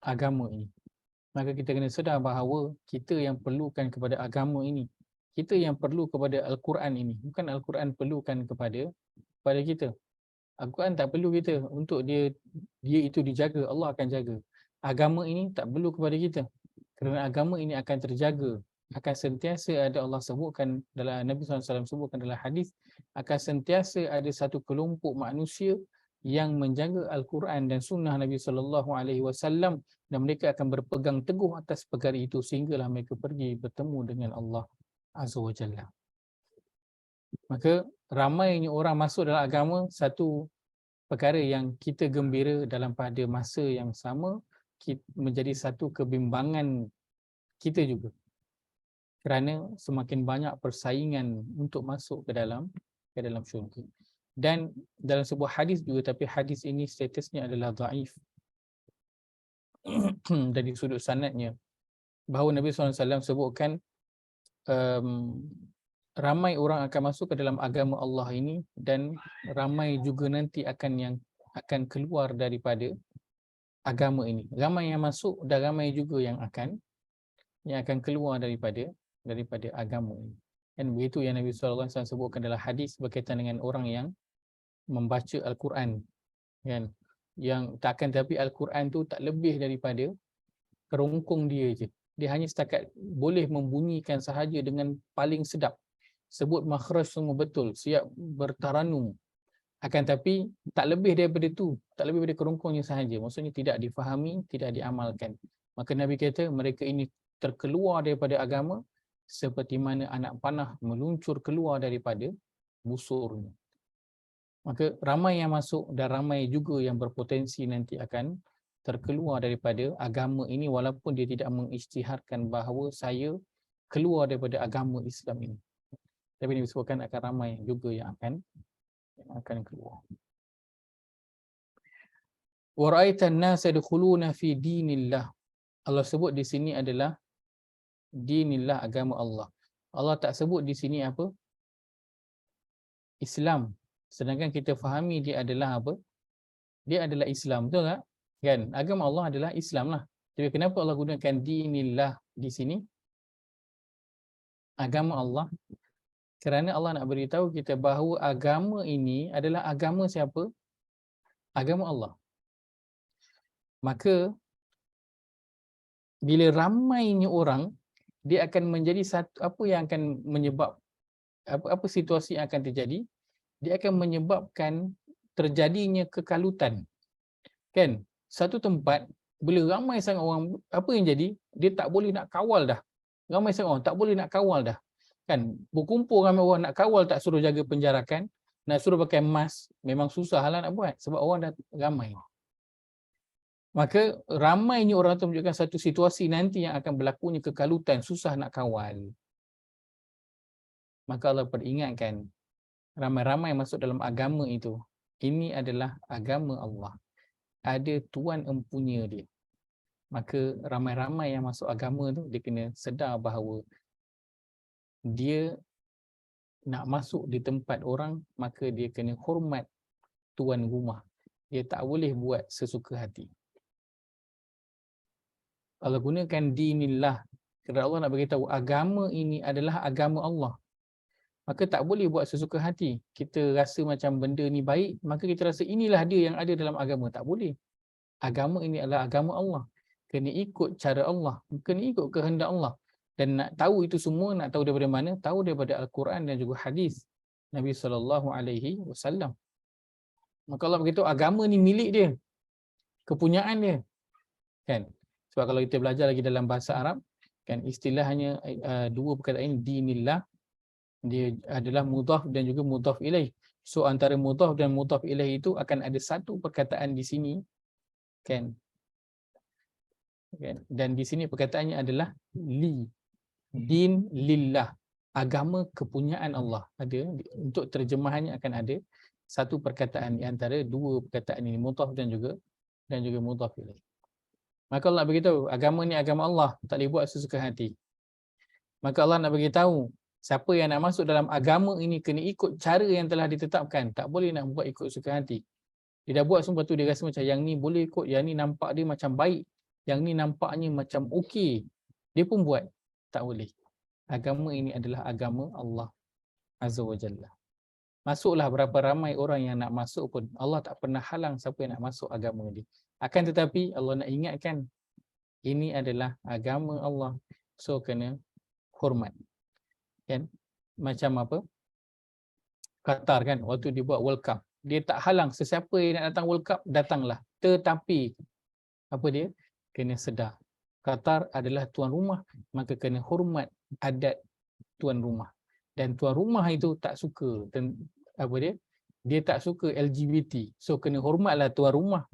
S1: agama ini. Maka kita kena sedar bahawa kita yang perlukan kepada agama ini, kita yang perlu kepada Al-Quran ini, bukan Al-Quran perlukan kepada kita. Al-Quran tak perlu kita untuk dia itu dijaga, Allah akan jaga. Agama ini tak perlu kepada kita, kerana agama ini akan terjaga, akan sentiasa ada, Allah sebutkan dalam Nabi SAW sebutkan dalam hadis, akan sentiasa ada satu kelompok manusia yang menjaga Al-Quran dan sunnah Nabi SAW, dan mereka akan berpegang teguh atas perkara itu sehinggalah mereka pergi bertemu dengan Allah Azza wa Jalla. Maka ramainya orang masuk dalam agama, satu perkara yang kita gembira dalam pada masa yang sama, menjadi satu kebimbangan kita juga, kerana semakin banyak persaingan untuk masuk ke dalam syurga. Dan dalam sebuah hadis juga, tapi hadis ini statusnya adalah dhaif dari sudut sanadnya, bahawa Nabi SAW sebutkan ramai orang akan masuk ke dalam agama Allah ini, dan ramai juga nanti akan keluar daripada agama ini. Ramai yang masuk dan ramai juga yang akan keluar daripada agama ini. Dan begitu yang Nabi SAW sebutkan dalam hadis berkaitan dengan orang yang membaca Al-Quran, kan, yang takkan, tapi Al-Quran tu tak lebih daripada kerongkong dia je. Dia hanya setakat boleh membunyikan sahaja dengan paling sedap, sebut makhraj semua betul, siap bertaranum, akan tapi tak lebih daripada tu, tak lebih daripada kerongkongnya sahaja. Maksudnya tidak difahami, tidak diamalkan. Maka Nabi kata mereka ini terkeluar daripada agama seperti mana anak panah meluncur keluar daripada busurnya. Maka ramai yang masuk dan ramai juga yang berpotensi nanti akan terkeluar daripada agama ini, walaupun dia tidak mengisytiharkan bahawa saya keluar daripada agama Islam ini. Tapi disebutkan akan ramai juga yang akan keluar. Wa ra'aitan nasa yadkhuluna fi dinillah. Allah sebut di sini adalah dinillah, agama Allah. Allah tak sebut di sini apa? Islam. Sedangkan kita fahami dia adalah apa? Dia adalah Islam, betul tak? Kan? Agama Allah adalah Islam lah. Tapi kenapa Allah gunakan dinillah di sini? Agama Allah. Kerana Allah nak beritahu kita bahawa agama ini adalah agama siapa? Agama Allah. Maka bila ramainya orang, dia akan menjadi satu, apa yang akan menyebab, apa situasi yang akan terjadi? Dia akan menyebabkan terjadinya kekalutan. Kan? Satu tempat, bila ramai sangat orang, apa yang jadi? Dia tak boleh nak kawal dah. Ramai sangat orang, tak boleh nak kawal dah. Kan? Berkumpul ramai orang nak kawal, tak suruh jaga penjarakan, nak suruh pakai mask, memang susah lah nak buat, sebab orang dah ramai. Maka ramainya orang itu menunjukkan satu situasi nanti yang akan berlakunya kekalutan, susah nak kawal. Maka Allah peringatkan, ramai-ramai masuk dalam agama itu, ini adalah agama Allah, ada tuan empunya dia. Maka ramai-ramai yang masuk agama tu, dia kena sedar bahawa dia nak masuk di tempat orang, maka dia kena hormat tuan rumah. Dia tak boleh buat sesuka hati. Allah gunakan dinillah, kerana Allah nak beritahu agama ini adalah agama Allah. Maka tak boleh buat sesuka hati. Kita rasa macam benda ni baik, maka kita rasa inilah dia yang ada dalam agama. Tak boleh. Agama ini adalah agama Allah. Kena ikut cara Allah, kena ikut kehendak Allah. Dan nak tahu itu semua, nak tahu daripada mana? Tahu daripada Al-Quran dan juga hadis Nabi SAW. Maka Allah beritahu agama ni milik dia, kepunyaan dia, kan? Sebab kalau kita belajar lagi dalam bahasa Arab, kan, istilahnya dua perkataan ini, dinillah, dia adalah mudhaf dan juga mudhaf ilaih. So antara mudhaf dan mudhaf ilaih itu akan ada satu perkataan di sini, kan? Dan di sini perkataannya adalah li, din lillah, agama kepunyaan Allah. Ada untuk terjemahannya akan ada satu perkataan di antara dua perkataan ini, mudhaf dan juga mudhaf ilaih. Maka Allah beritahu agama ni agama Allah, tak boleh buat sesuka hati. Maka Allah nak beritahu siapa yang nak masuk dalam agama ini kena ikut cara yang telah ditetapkan, tak boleh nak buat ikut suka hati. Dia dah buat semua tu dia rasa macam yang ni boleh ikut, yang ni nampak dia macam baik, yang ni nampaknya macam okey, dia pun buat. Tak boleh. Agama ini adalah agama Allah Azza wa Jalla. Masuklah berapa ramai orang yang nak masuk pun, Allah tak pernah halang siapa yang nak masuk agama ini. Akan tetapi Allah nak ingatkan, ini adalah agama Allah, so kena hormat. Kan? Macam apa? Qatar kan, waktu dia buat World Cup, dia tak halang sesiapa yang nak datang World Cup, datanglah. Tetapi apa dia? Kena sedar Qatar adalah tuan rumah, maka kena hormat adat tuan rumah. Dan tuan rumah itu tak suka apa dia? Dia tak suka LGBT. So kena hormatlah tuan rumah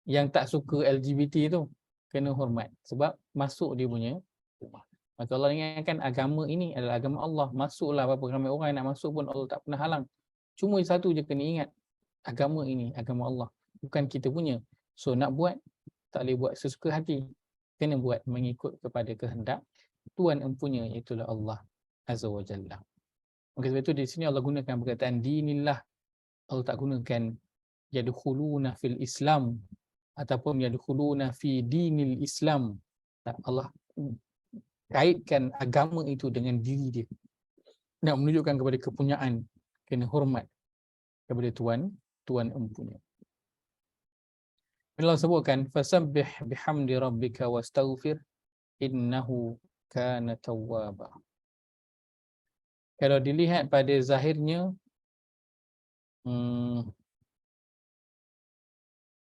S1: yang tak suka LGBT itu, kena hormat sebab masuk dia punya rumah. Maka Allah ingatkan agama ini adalah agama Allah. Masuklah berapa ramai orang yang nak masuk pun Allah tak pernah halang. Cuma satu je kena ingat, agama ini agama Allah, bukan kita punya. So nak buat, tak boleh buat sesuka hati. Kena buat mengikut kepada kehendak Tuhan empunya, itulah Allah Azza wa Jalla. Maka sebab itu di sini Allah gunakan perkataan dinillah. Allah tak gunakan yadkhuluna fil Islam ataupun yadkhuluna fi dinil Islam. Allah kaitkan agama itu dengan diri dia, nak menunjukkan kepada kepunyaan, kena hormat kepada Tuhan empunya. Allah sebutkan fasabbih bihamdi rabbika wastaghfir innahu kana tawwaba. Kalau dilihat pada zahirnya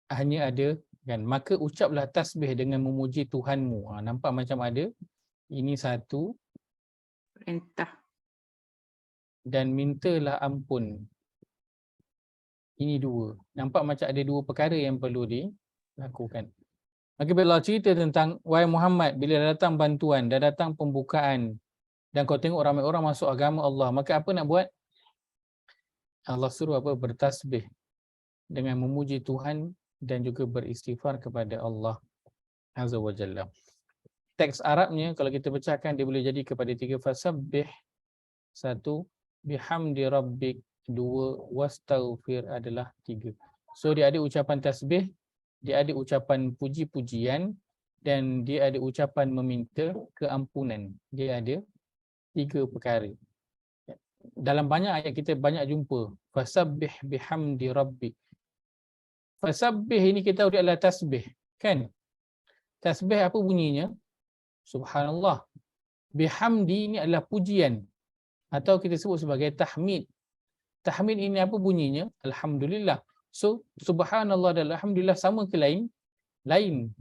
S1: hanya ada, kan, maka ucaplah tasbih dengan memuji Tuhanmu. Nampak macam ada ini satu
S3: Perintah.
S1: dan mintalah ampun, ini dua. Nampak macam ada dua perkara yang perlu dilakukan. Maka bila Allah cerita tentang wahai Muhammad, bila dah datang bantuan, dah datang pembukaan dan kau tengok ramai orang masuk agama Allah, maka apa nak buat? Allah suruh apa? Bertasbih dengan memuji Tuhan dan juga beristighfar kepada Allah Azza wa Jalla. Teks Arabnya kalau kita pecahkan, dia boleh jadi kepada tiga. Fasabbih, satu, bihamdi rabbik, dua, wastaghfir adalah tiga. So dia ada ucapan tasbih, dia ada ucapan puji-pujian, dan dia ada ucapan meminta keampunan. Dia ada tiga perkara. Dalam banyak ayat kita banyak jumpa fasabbih bihamdi rabbik. Fasabbih ini kita tahu dia adalah tasbih, kan? Tasbih apa bunyinya? Subhanallah. Bihamdi ini adalah pujian atau kita sebut sebagai tahmid. Tahmid ini apa bunyinya? Alhamdulillah. So subhanallah dan alhamdulillah sama ke lain? Lain.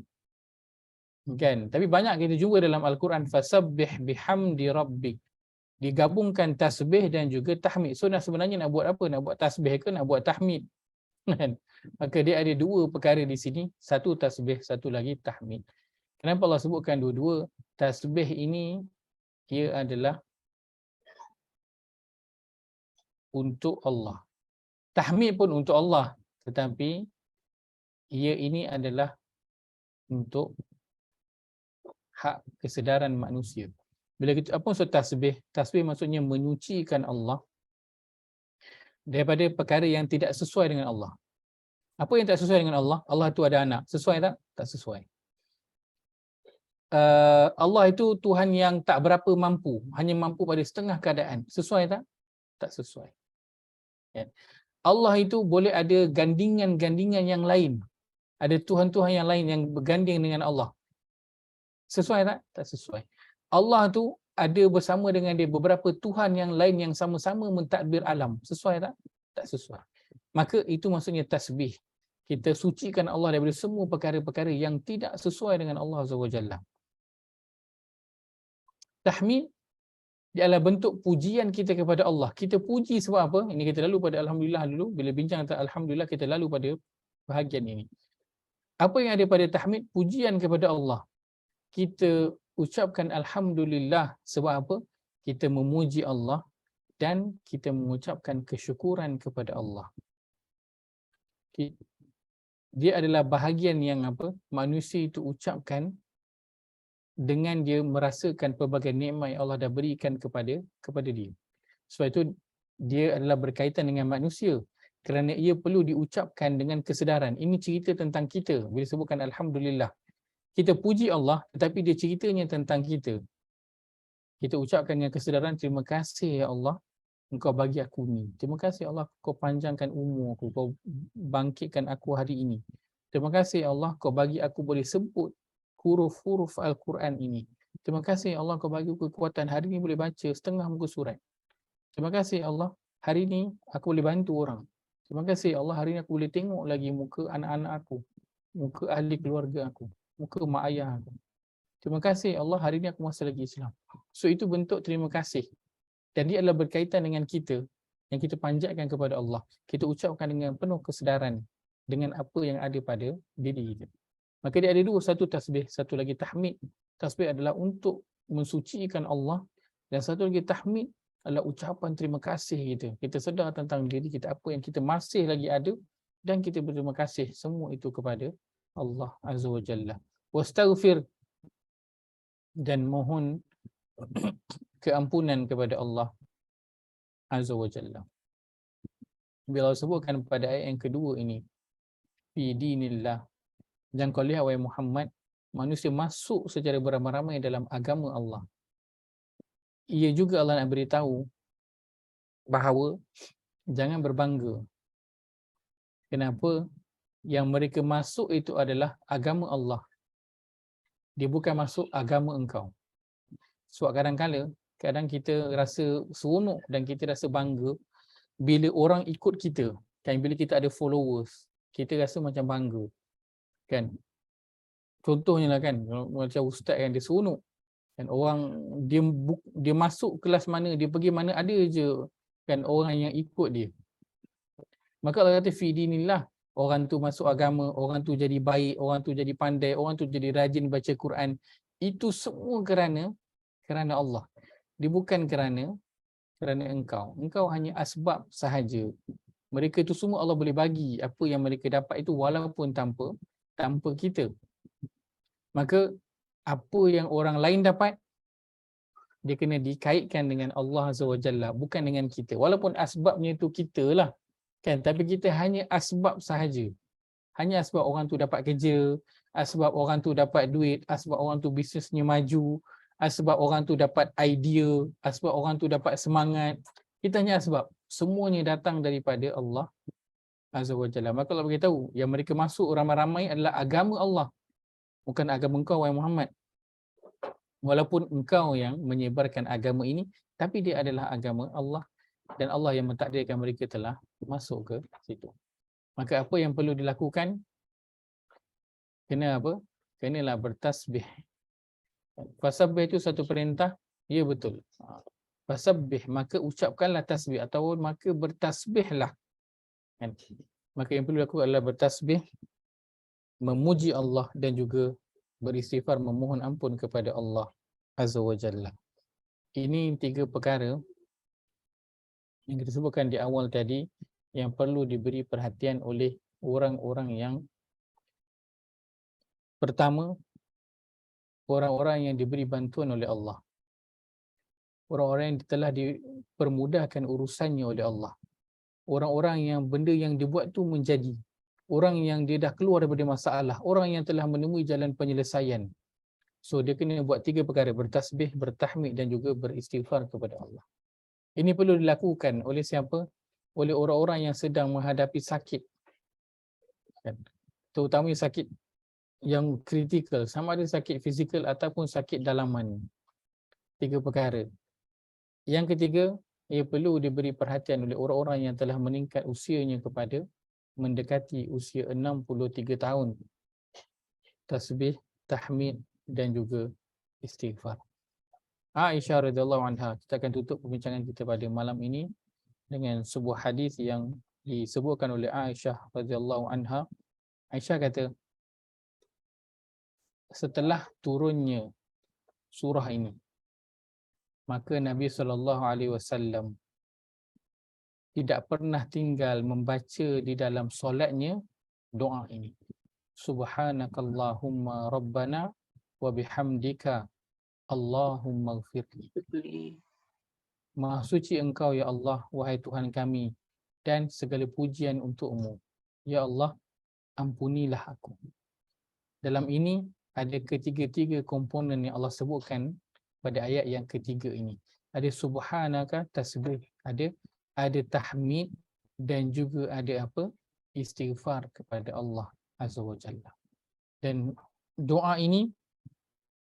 S1: Kan? Tapi banyak kita jumpa dalam Al-Quran fasabbih bihamdi rabbik. Digabungkan tasbih dan juga tahmid. So sebenarnya nak buat apa? Nak buat tasbih ke nak buat tahmid? Maka dia ada dua perkara di sini, satu tasbih, satu lagi tahmid. Kenapa Allah sebutkan dua-dua? Tasbih ini ia adalah untuk Allah. Tahmid pun untuk Allah, tetapi ia ini adalah untuk hak kesedaran manusia. Bila kita apa maksud tasbih? Tasbih maksudnya menyucikan Allah daripada perkara yang tidak sesuai dengan Allah. Apa yang tak sesuai dengan Allah? Allah itu ada anak. Sesuai tak? Tak sesuai. Allah itu Tuhan yang tak berapa mampu, hanya mampu pada setengah keadaan. Sesuai tak? Tak sesuai. Allah itu boleh ada gandingan-gandingan yang lain. Ada Tuhan-Tuhan yang lain yang berganding dengan Allah. Sesuai tak? Tak sesuai. Allah tu ada bersama dengan dia beberapa Tuhan yang lain yang sama-sama mentadbir alam. Sesuai tak? Tak sesuai. Maka itu maksudnya tasbih. Kita sucikan Allah daripada semua perkara-perkara yang tidak sesuai dengan Allah Azza wa Jalla. Tahmid dia adalah bentuk pujian kita kepada Allah. Kita puji sebab apa? Ini kita lalu pada Alhamdulillah dulu. Bila bincang tentang Alhamdulillah, kita lalu pada bahagian ini. Apa yang ada pada tahmid? Pujian kepada Allah. Kita ucapkan Alhamdulillah sebab apa? Kita memuji Allah dan kita mengucapkan kesyukuran kepada Allah. Dia adalah bahagian yang apa? Manusia itu ucapkan dengan dia merasakan pelbagai nikmat yang Allah dah berikan kepada dia. Sebab itu dia adalah berkaitan dengan manusia kerana ia perlu diucapkan dengan kesedaran. Ini cerita tentang kita. Bila sebutkan Alhamdulillah, kita puji Allah tetapi dia ceritanya tentang kita. Kita ucapkan dengan kesedaran, terima kasih ya Allah, Engkau bagi aku ni. Terima kasih Allah, Kau panjangkan umur aku, Kau bangkitkan aku hari ini. Terima kasih Allah, Kau bagi aku boleh sebut huruf-huruf Al-Quran ini. Terima kasih Allah, Kau bagi aku kekuatan hari ini boleh baca setengah muka surat. Terima kasih Allah, hari ini aku boleh bantu orang. Terima kasih Allah, hari ini aku boleh tengok lagi muka anak-anak aku, muka ahli keluarga aku, muka mak ayah aku. Terima kasih Allah, hari ini aku masih lagi Islam. So itu bentuk terima kasih. Dan dia adalah berkaitan dengan kita yang kita panjatkan kepada Allah. Kita ucapkan dengan penuh kesedaran dengan apa yang ada pada diri kita. Maka dia ada dua, satu tasbih, satu lagi tahmid. Tasbih adalah untuk mensucikan Allah dan satu lagi tahmid adalah ucapan terima kasih kita. Kita sedar tentang diri kita, apa yang kita masih lagi ada dan kita berterima kasih semua itu kepada Allah Azza wa Jalla. Wastaghfir, dan mohon keampunan kepada Allah Azza wa Jalla. Bila sebutkan pada ayat yang kedua ini, fi dinillah, dan kau lihat wahai Muhammad, manusia masuk secara beramai-ramai dalam agama Allah. Ia juga Allah nak beritahu bahawa jangan berbangga. Kenapa? Yang mereka masuk itu adalah agama Allah. Dia bukan masuk agama engkau. Sebab kadang kita rasa seronok dan kita rasa bangga bila orang ikut kita. Kan, bila kita ada followers, kita rasa macam bangga. Kan? Contohnya lah kan, macam ustaz kan, dia seronok. Kan, orang dia masuk kelas mana, dia pergi mana, ada je kan orang yang ikut dia. Maka Allah kata fi dinillah, orang tu masuk agama, orang tu jadi baik, orang tu jadi pandai, orang tu jadi rajin baca Quran. Itu semua kerana Allah. Dia bukan kerana engkau. Engkau hanya asbab sahaja. Mereka itu semua Allah boleh bagi apa yang mereka dapat itu walaupun tanpa kita. Maka apa yang orang lain dapat, dia kena dikaitkan dengan Allah Azza wa Jalla, bukan dengan kita. Walaupun asbabnya itu kita lah. Kan, tapi kita hanya asbab sahaja. Hanya asbab orang tu dapat kerja, asbab orang tu dapat duit, asbab orang tu bisnesnya maju, asbab orang tu dapat idea, asbab orang tu dapat semangat. Kita hanya asbab. Semuanya datang daripada Allah Azza wa Jalla. Maka Allah beritahu yang mereka masuk ramai-ramai adalah agama Allah, bukan agama engkau wahai Muhammad. Walaupun engkau yang menyebarkan agama ini, tapi dia adalah agama Allah dan Allah yang mentakdirkan mereka telah masuk ke situ. Maka apa yang perlu dilakukan? Kena apa? Kenalah bertasbih. Fasabbih itu satu perintah, ya betul. Fasabbih, maka ucapkanlah tasbih atau maka bertasbihlah. Kan? Maka yang perlu dilakukan adalah bertasbih, memuji Allah dan juga beristighfar, memohon ampun kepada Allah Azza wa Jalla. Ini tiga perkara yang kita sebutkan di awal tadi yang perlu diberi perhatian oleh orang-orang yang pertama, orang-orang yang diberi bantuan oleh Allah. Orang-orang yang telah dipermudahkan urusannya oleh Allah. Orang-orang yang benda yang dibuat tu menjadi. Orang yang dia dah keluar daripada masalah. Orang yang telah menemui jalan penyelesaian. So dia kena buat tiga perkara, bertasbih, bertahmid dan juga beristighfar kepada Allah. Ini perlu dilakukan oleh siapa? Oleh orang-orang yang sedang menghadapi sakit. Kan? Terutamanya sakit yang kritikal, sama ada sakit fizikal ataupun sakit dalaman. 3 perkara. Yang ketiga, ia perlu diberi perhatian oleh orang-orang yang telah meningkat usianya kepada mendekati usia 63 tahun. Tasbih, tahmid dan juga istighfar. Aisyah radhiyallahu anha, kita akan tutup perbincangan kita pada malam ini dengan sebuah hadis yang disebutkan oleh Aisyah radhiyallahu anha. Aisyah kata, setelah turunnya surah ini, maka Nabi SAW tidak pernah tinggal membaca di dalam solatnya doa ini. Subhanakallahumma rabbana wa bihamdika Allahumma ighfirli. Maha suci Engkau ya Allah, wahai Tuhan kami, dan segala pujian untukmu. Ya Allah, ampunilah aku. Dalam ini ada ketiga-tiga komponen yang Allah sebutkan pada ayat yang ketiga ini. Ada subhanaka, tasbih, ada tahmid dan juga ada apa? Istighfar kepada Allah Azza wa Jalla. Dan doa ini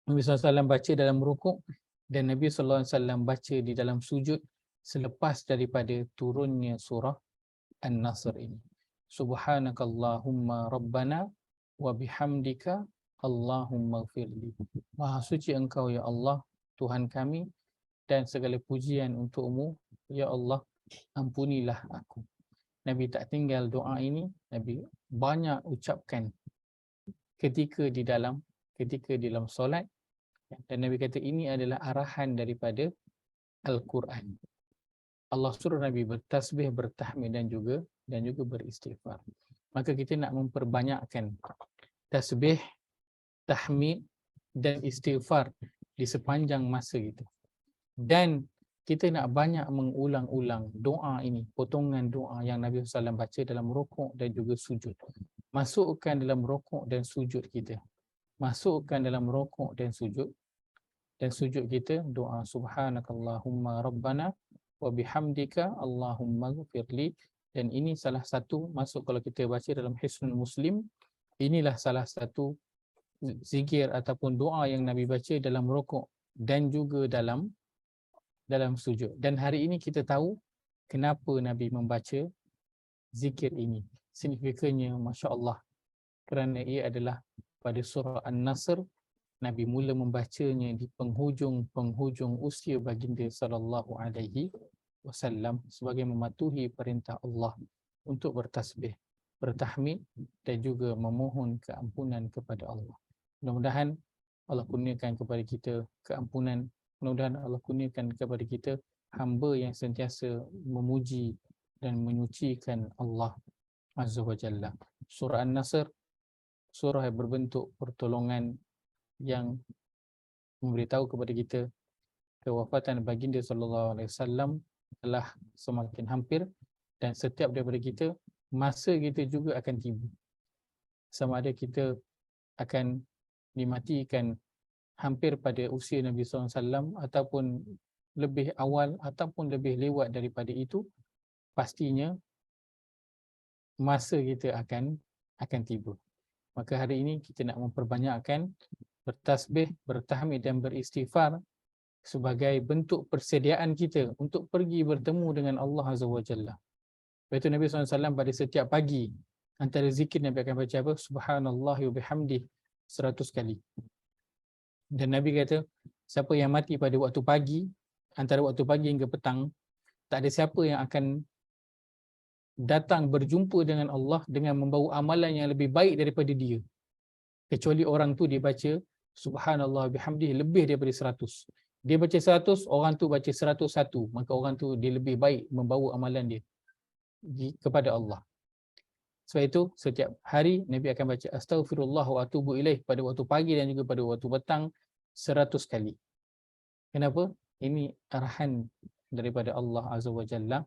S1: Nabi SAW baca dalam rukuk dan Nabi SAW baca di dalam sujud selepas daripada turunnya surah An-Nasr ini. Subhanakallahumma rabbana wa bihamdika Allahumma ighfirli. Maha suci Engkau ya Allah, Tuhan kami, dan segala pujian untukmu, ya Allah, ampunilah aku. Nabi tak tinggal doa ini, Nabi banyak ucapkan ketika di dalam solat, dan Nabi kata ini adalah arahan daripada Al-Quran. Allah suruh Nabi bertasbih, bertahmid dan juga beristighfar. Maka kita nak memperbanyakkan tasbih, tahmid dan istighfar di sepanjang masa kita. Dan kita nak banyak mengulang-ulang doa ini, potongan doa yang Nabi SAW baca dalam rukuk dan juga sujud. Masukkan dalam rukuk dan sujud kita. Masukkan dalam rukuk dan sujud kita doa subhanakallahumma rabbana wa bihamdika Allahumma ighfirli. Dan ini salah satu masuk kalau kita baca dalam Hisnul Muslim, inilah salah satu zikir ataupun doa yang Nabi baca dalam rukuk dan juga dalam sujud. Dan hari ini kita tahu kenapa Nabi membaca zikir ini. Signifikannya masya-Allah, kerana ia adalah pada surah An-Nasr. Nabi mula membacanya di penghujung usia baginda sallallahu alaihi wasallam sebagai mematuhi perintah Allah untuk bertasbih, bertahmid dan juga memohon keampunan kepada Allah. Mudah-mudahan Allah kurniakan kepada kita keampunan. Mudah-mudahan Allah kurniakan kepada kita hamba yang sentiasa memuji dan menyucikan Allah Azza wa Jalla. Surah An-Nasr, surah yang berbentuk pertolongan yang memberitahu kepada kita kewafatan baginda sallallahu alaihi wasallam telah semakin hampir, dan setiap daripada kita, masa kita juga akan tiba. Sama ada kita akan dimatikan hampir pada usia Nabi SAW ataupun lebih awal ataupun lebih lewat daripada itu, pastinya masa kita akan tiba. Maka hari ini kita nak memperbanyakkan bertasbih, bertahmid dan beristighfar sebagai bentuk persediaan kita untuk pergi bertemu dengan Allah Azza wa Jalla. Iaitu Nabi SAW pada setiap pagi, antara zikir Nabi akan baca apa? Subhanallah wa bihamdih 100 kali. Dan Nabi kata, siapa yang mati pada waktu pagi, antara waktu pagi hingga petang, tak ada siapa yang akan datang berjumpa dengan Allah dengan membawa amalan yang lebih baik daripada dia, kecuali orang tu dia baca Subhanallah bihamdih lebih daripada 100. Dia baca 100, orang tu baca 101, maka orang tu dia lebih baik membawa amalan dia kepada Allah. Sebab itu setiap hari Nabi akan baca astaghfirullah wa atubu ilaih pada waktu pagi dan juga pada waktu petang 100 kali. Kenapa? Ini arahan daripada Allah Azza wa Jalla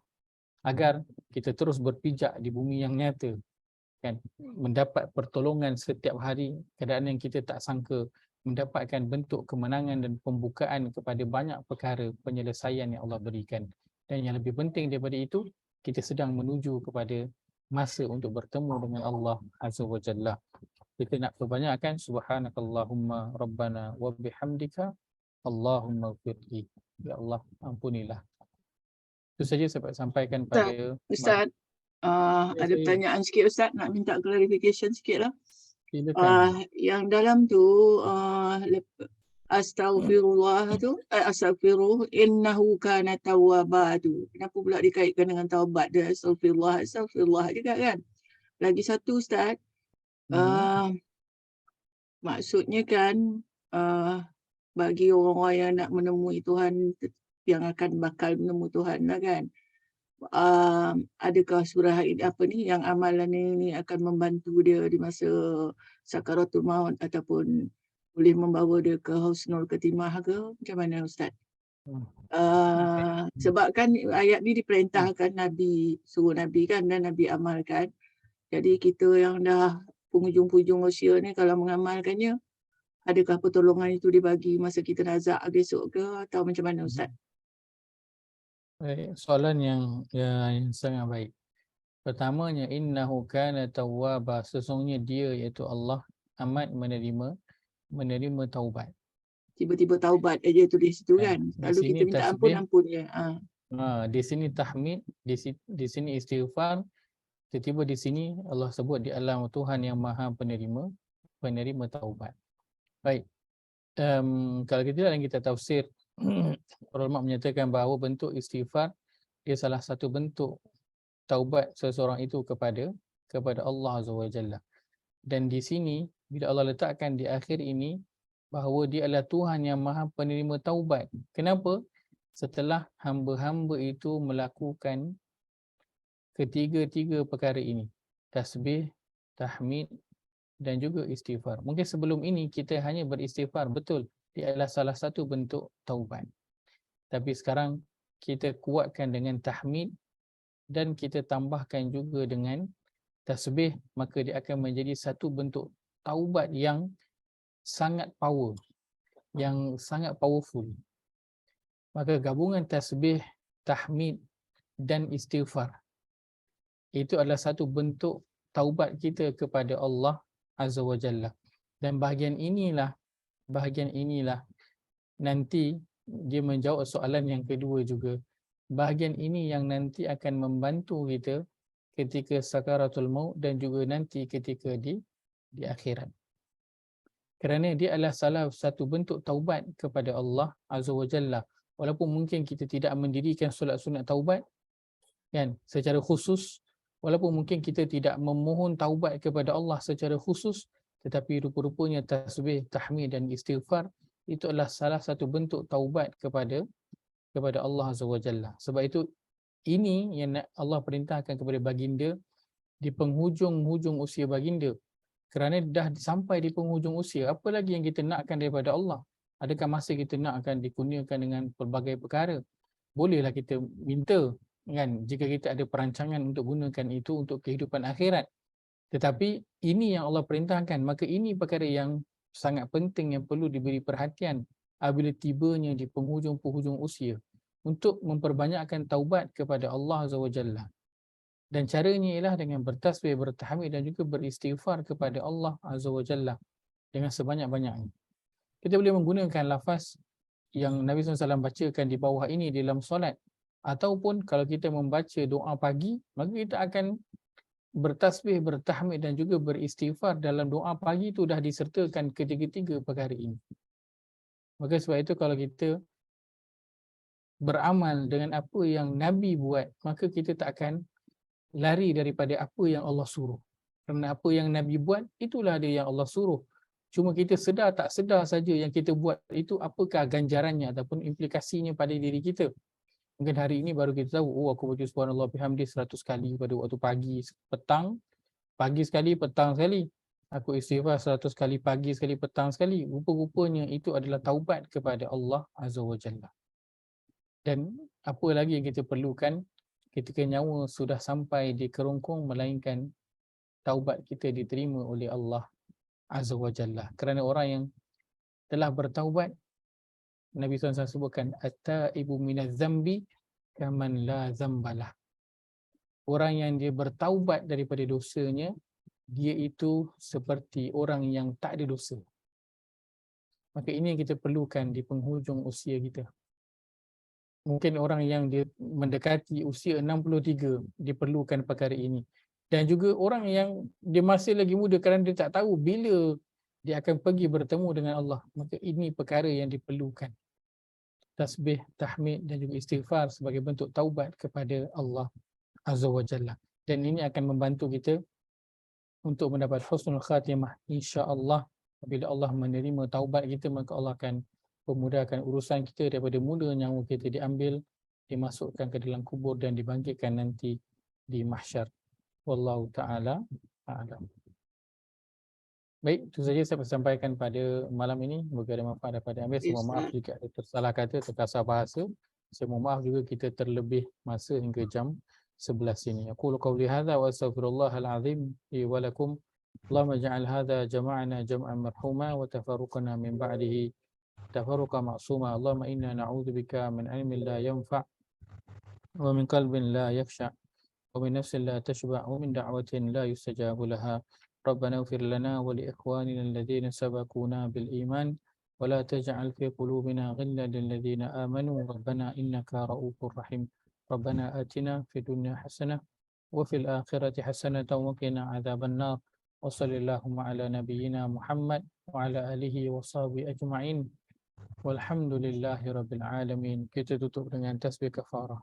S1: agar kita terus berpijak di bumi yang nyata, kan, mendapat pertolongan setiap hari, keadaan yang kita tak sangka, mendapatkan bentuk kemenangan dan pembukaan kepada banyak perkara penyelesaian yang Allah berikan. Dan yang lebih penting daripada itu, kita sedang menuju kepada masa untuk bertemu dengan Allah Azza wa Jalla. Kita nak perbanyakkan subhanakallahumma rabbana wa bihamdika Allahumma ighfirli. Ya Allah, ampunilah. Itu saja saya sampaikan
S2: Ustaz,
S1: pada
S2: Ustaz,
S1: Ya,
S2: ada
S1: saya.
S2: pertanyaan sikit Ustaz, nak minta clarification sikit lah.
S1: Silakan.
S2: Yang dalam tu astaghfirullah tu, astaghfiruh innahu kana tawwaba tu. Kenapa pula dikaitkan dengan taubat dia? Astaghfirullah juga kan? Lagi satu Ustaz, maksudnya kan bagi orang-orang yang nak menemui Tuhan, yang akan bakal menemui Tuhan lah kan. Adakah surah apa ni yang amalan ini akan membantu dia di masa sakaratul maut ataupun boleh membawa dia ke husnul khatimah ke? Macam mana Ustaz? Sebab kan ayat ni diperintahkan Nabi, suruh Nabi kan, dan Nabi amalkan. Jadi kita yang dah penghujung-hujung usia ni kalau mengamalkannya, adakah pertolongan itu dibagi masa kita nazak besok ke atau macam mana Ustaz?
S1: Baik, soalan yang sangat baik. Pertamanya, innahu kana tawwaba, sesungguhnya dia iaitu Allah amat menerima taubat.
S2: Tiba-tiba taubat aja tulis situ kan.
S1: Di
S2: Lalu
S1: sini
S2: kita minta ampun,
S1: tasbih.
S2: ampun je.
S1: Di sini tahmid, di sini istighfar. Tiba-tiba di sini Allah sebut di alam Tuhan yang Maha penerima taubat. Baik. Kalau kita dalam kita tafsir, ulama menyatakan bahawa bentuk istighfar dia salah satu bentuk taubat seseorang itu kepada Allah Azza wa Jalla. Dan di sini bila Allah letakkan di akhir ini bahawa dia adalah Tuhan yang Maha penerima taubat. Kenapa? Setelah hamba-hamba itu melakukan ketiga-tiga perkara ini, tasbih, tahmid dan juga istighfar. Mungkin sebelum ini kita hanya beristighfar, betul, dia adalah salah satu bentuk taubat. Tapi sekarang kita kuatkan dengan tahmid dan kita tambahkan juga dengan tasbih, maka dia akan menjadi satu bentuk taubat yang sangat powerful. Maka gabungan tasbih, tahmid dan istighfar itu adalah satu bentuk taubat kita kepada Allah Azza wa Jalla. Dan bahagian inilah nanti dia menjawab soalan yang kedua juga. Bahagian ini yang nanti akan membantu kita ketika sakaratul maut dan juga nanti ketika di akhirat. Kerana dia adalah salah satu bentuk taubat kepada Allah Azza wa Jalla. Walaupun mungkin kita tidak mendirikan solat sunat taubat kan secara khusus, walaupun mungkin kita tidak memohon taubat kepada Allah secara khusus, tetapi rupa-rupanya tasbih, tahmid dan istighfar itu adalah salah satu bentuk taubat kepada Allah Azza wa Jalla. Sebab itu ini yang Allah perintahkan kepada baginda di penghujung usia baginda. Kerana dah sampai di penghujung usia, apa lagi yang kita nakkan daripada Allah? Adakah masa kita nak akan dikurniakan dengan pelbagai perkara? Bolehlah kita minta kan, jika kita ada perancangan untuk gunakan itu untuk kehidupan akhirat. Tetapi ini yang Allah perintahkan, maka ini perkara yang sangat penting yang perlu diberi perhatian apabila tibanya di penghujung usia, untuk memperbanyakkan taubat kepada Allah Azza wa Jalla. Dan caranya ialah dengan bertasbih, bertahmid dan juga beristighfar kepada Allah Azza wa Jalla dengan sebanyak-banyaknya. Kita boleh menggunakan lafaz yang Nabi SAW bacakan di bawah ini dalam solat, ataupun kalau kita membaca doa pagi, maka kita akan bertasbih, bertahmid dan juga beristighfar. Dalam doa pagi itu dah disertakan ketiga-tiga perkara ini. Maka sebab itu kalau kita beramal dengan apa yang Nabi buat, maka kita tak akan lari daripada apa yang Allah suruh. Kerana apa yang Nabi buat, itulah dia yang Allah suruh. Cuma kita sedar tak sedar saja yang kita buat itu apakah ganjarannya ataupun implikasinya pada diri kita. Mungkin hari ini baru kita tahu, aku baca subhanallah bihamdi 100 kali pada waktu pagi sekali, petang sekali. Aku istighfar 100 kali pagi sekali, petang sekali. Rupa-rupanya itu adalah taubat kepada Allah Azza wa Jalla. Dan apa lagi yang kita perlukan ketika nyawa sudah sampai di kerongkong, melainkan taubat kita diterima oleh Allah Azza wa Jalla. Kerana orang yang telah bertaubat, Nabi SAW sebutkan, at-taibu minaz zambi kaman la zambalah. orang yang dia bertaubat daripada dosanya, dia itu seperti orang yang tak ada dosa. Maka ini yang kita perlukan di penghujung usia kita. Mungkin orang yang dia mendekati usia 63, dia perlukan perkara ini. Dan juga orang yang dia masih lagi muda kerana dia tak tahu bila dia akan pergi bertemu dengan Allah. Maka ini perkara yang diperlukan. Tasbih, tahmid dan juga istighfar sebagai bentuk taubat kepada Allah Azza wa Jalla. Dan ini akan membantu kita untuk mendapat husnul khatimah. InsyaAllah apabila Allah menerima taubat kita, maka Allah akan memudahkan urusan kita daripada mula nyawa kita diambil, dimasukkan ke dalam kubur dan dibangkitkan nanti di mahsyar. Wallahu ta'ala a'lam. Baik, itu saja saya sampaikan pada malam ini. Semoga ada manfaat daripada ambil. Semua maaf jika ada tersalah kata, terkasar bahasa. Saya mohon maaf juga kita terlebih masa hingga jam 11 ini. Aqulu qawli hadza wa astaghfirullahal azim li wa lakum. Allahumma ja'al hadza jama'ana jam'an marhuma wa tafarruqana min ba'dihi tafarruqa ma'suma. Allahumma inna na'udzubika min ilmin la yanfa' wa min qalbin la yakhsha' wa min nafsin la tashba' wa min da'watin la yustajabu laha. ربنا اغفر لنا ولإخواننا الذين سبقونا بالإيمان ولا تجعل في قلوبنا غلا للذين آمنوا ربنا إنك رؤوف رحيم ربنا آتنا في الدنيا حسنة وفي الآخرة حسنة وقنا عذاب النار وصلى اللهم على نبينا محمد وعلى آله وصحبه أجمعين والحمد لله رب العالمين. Kita tutup dengan tasbih kafarah.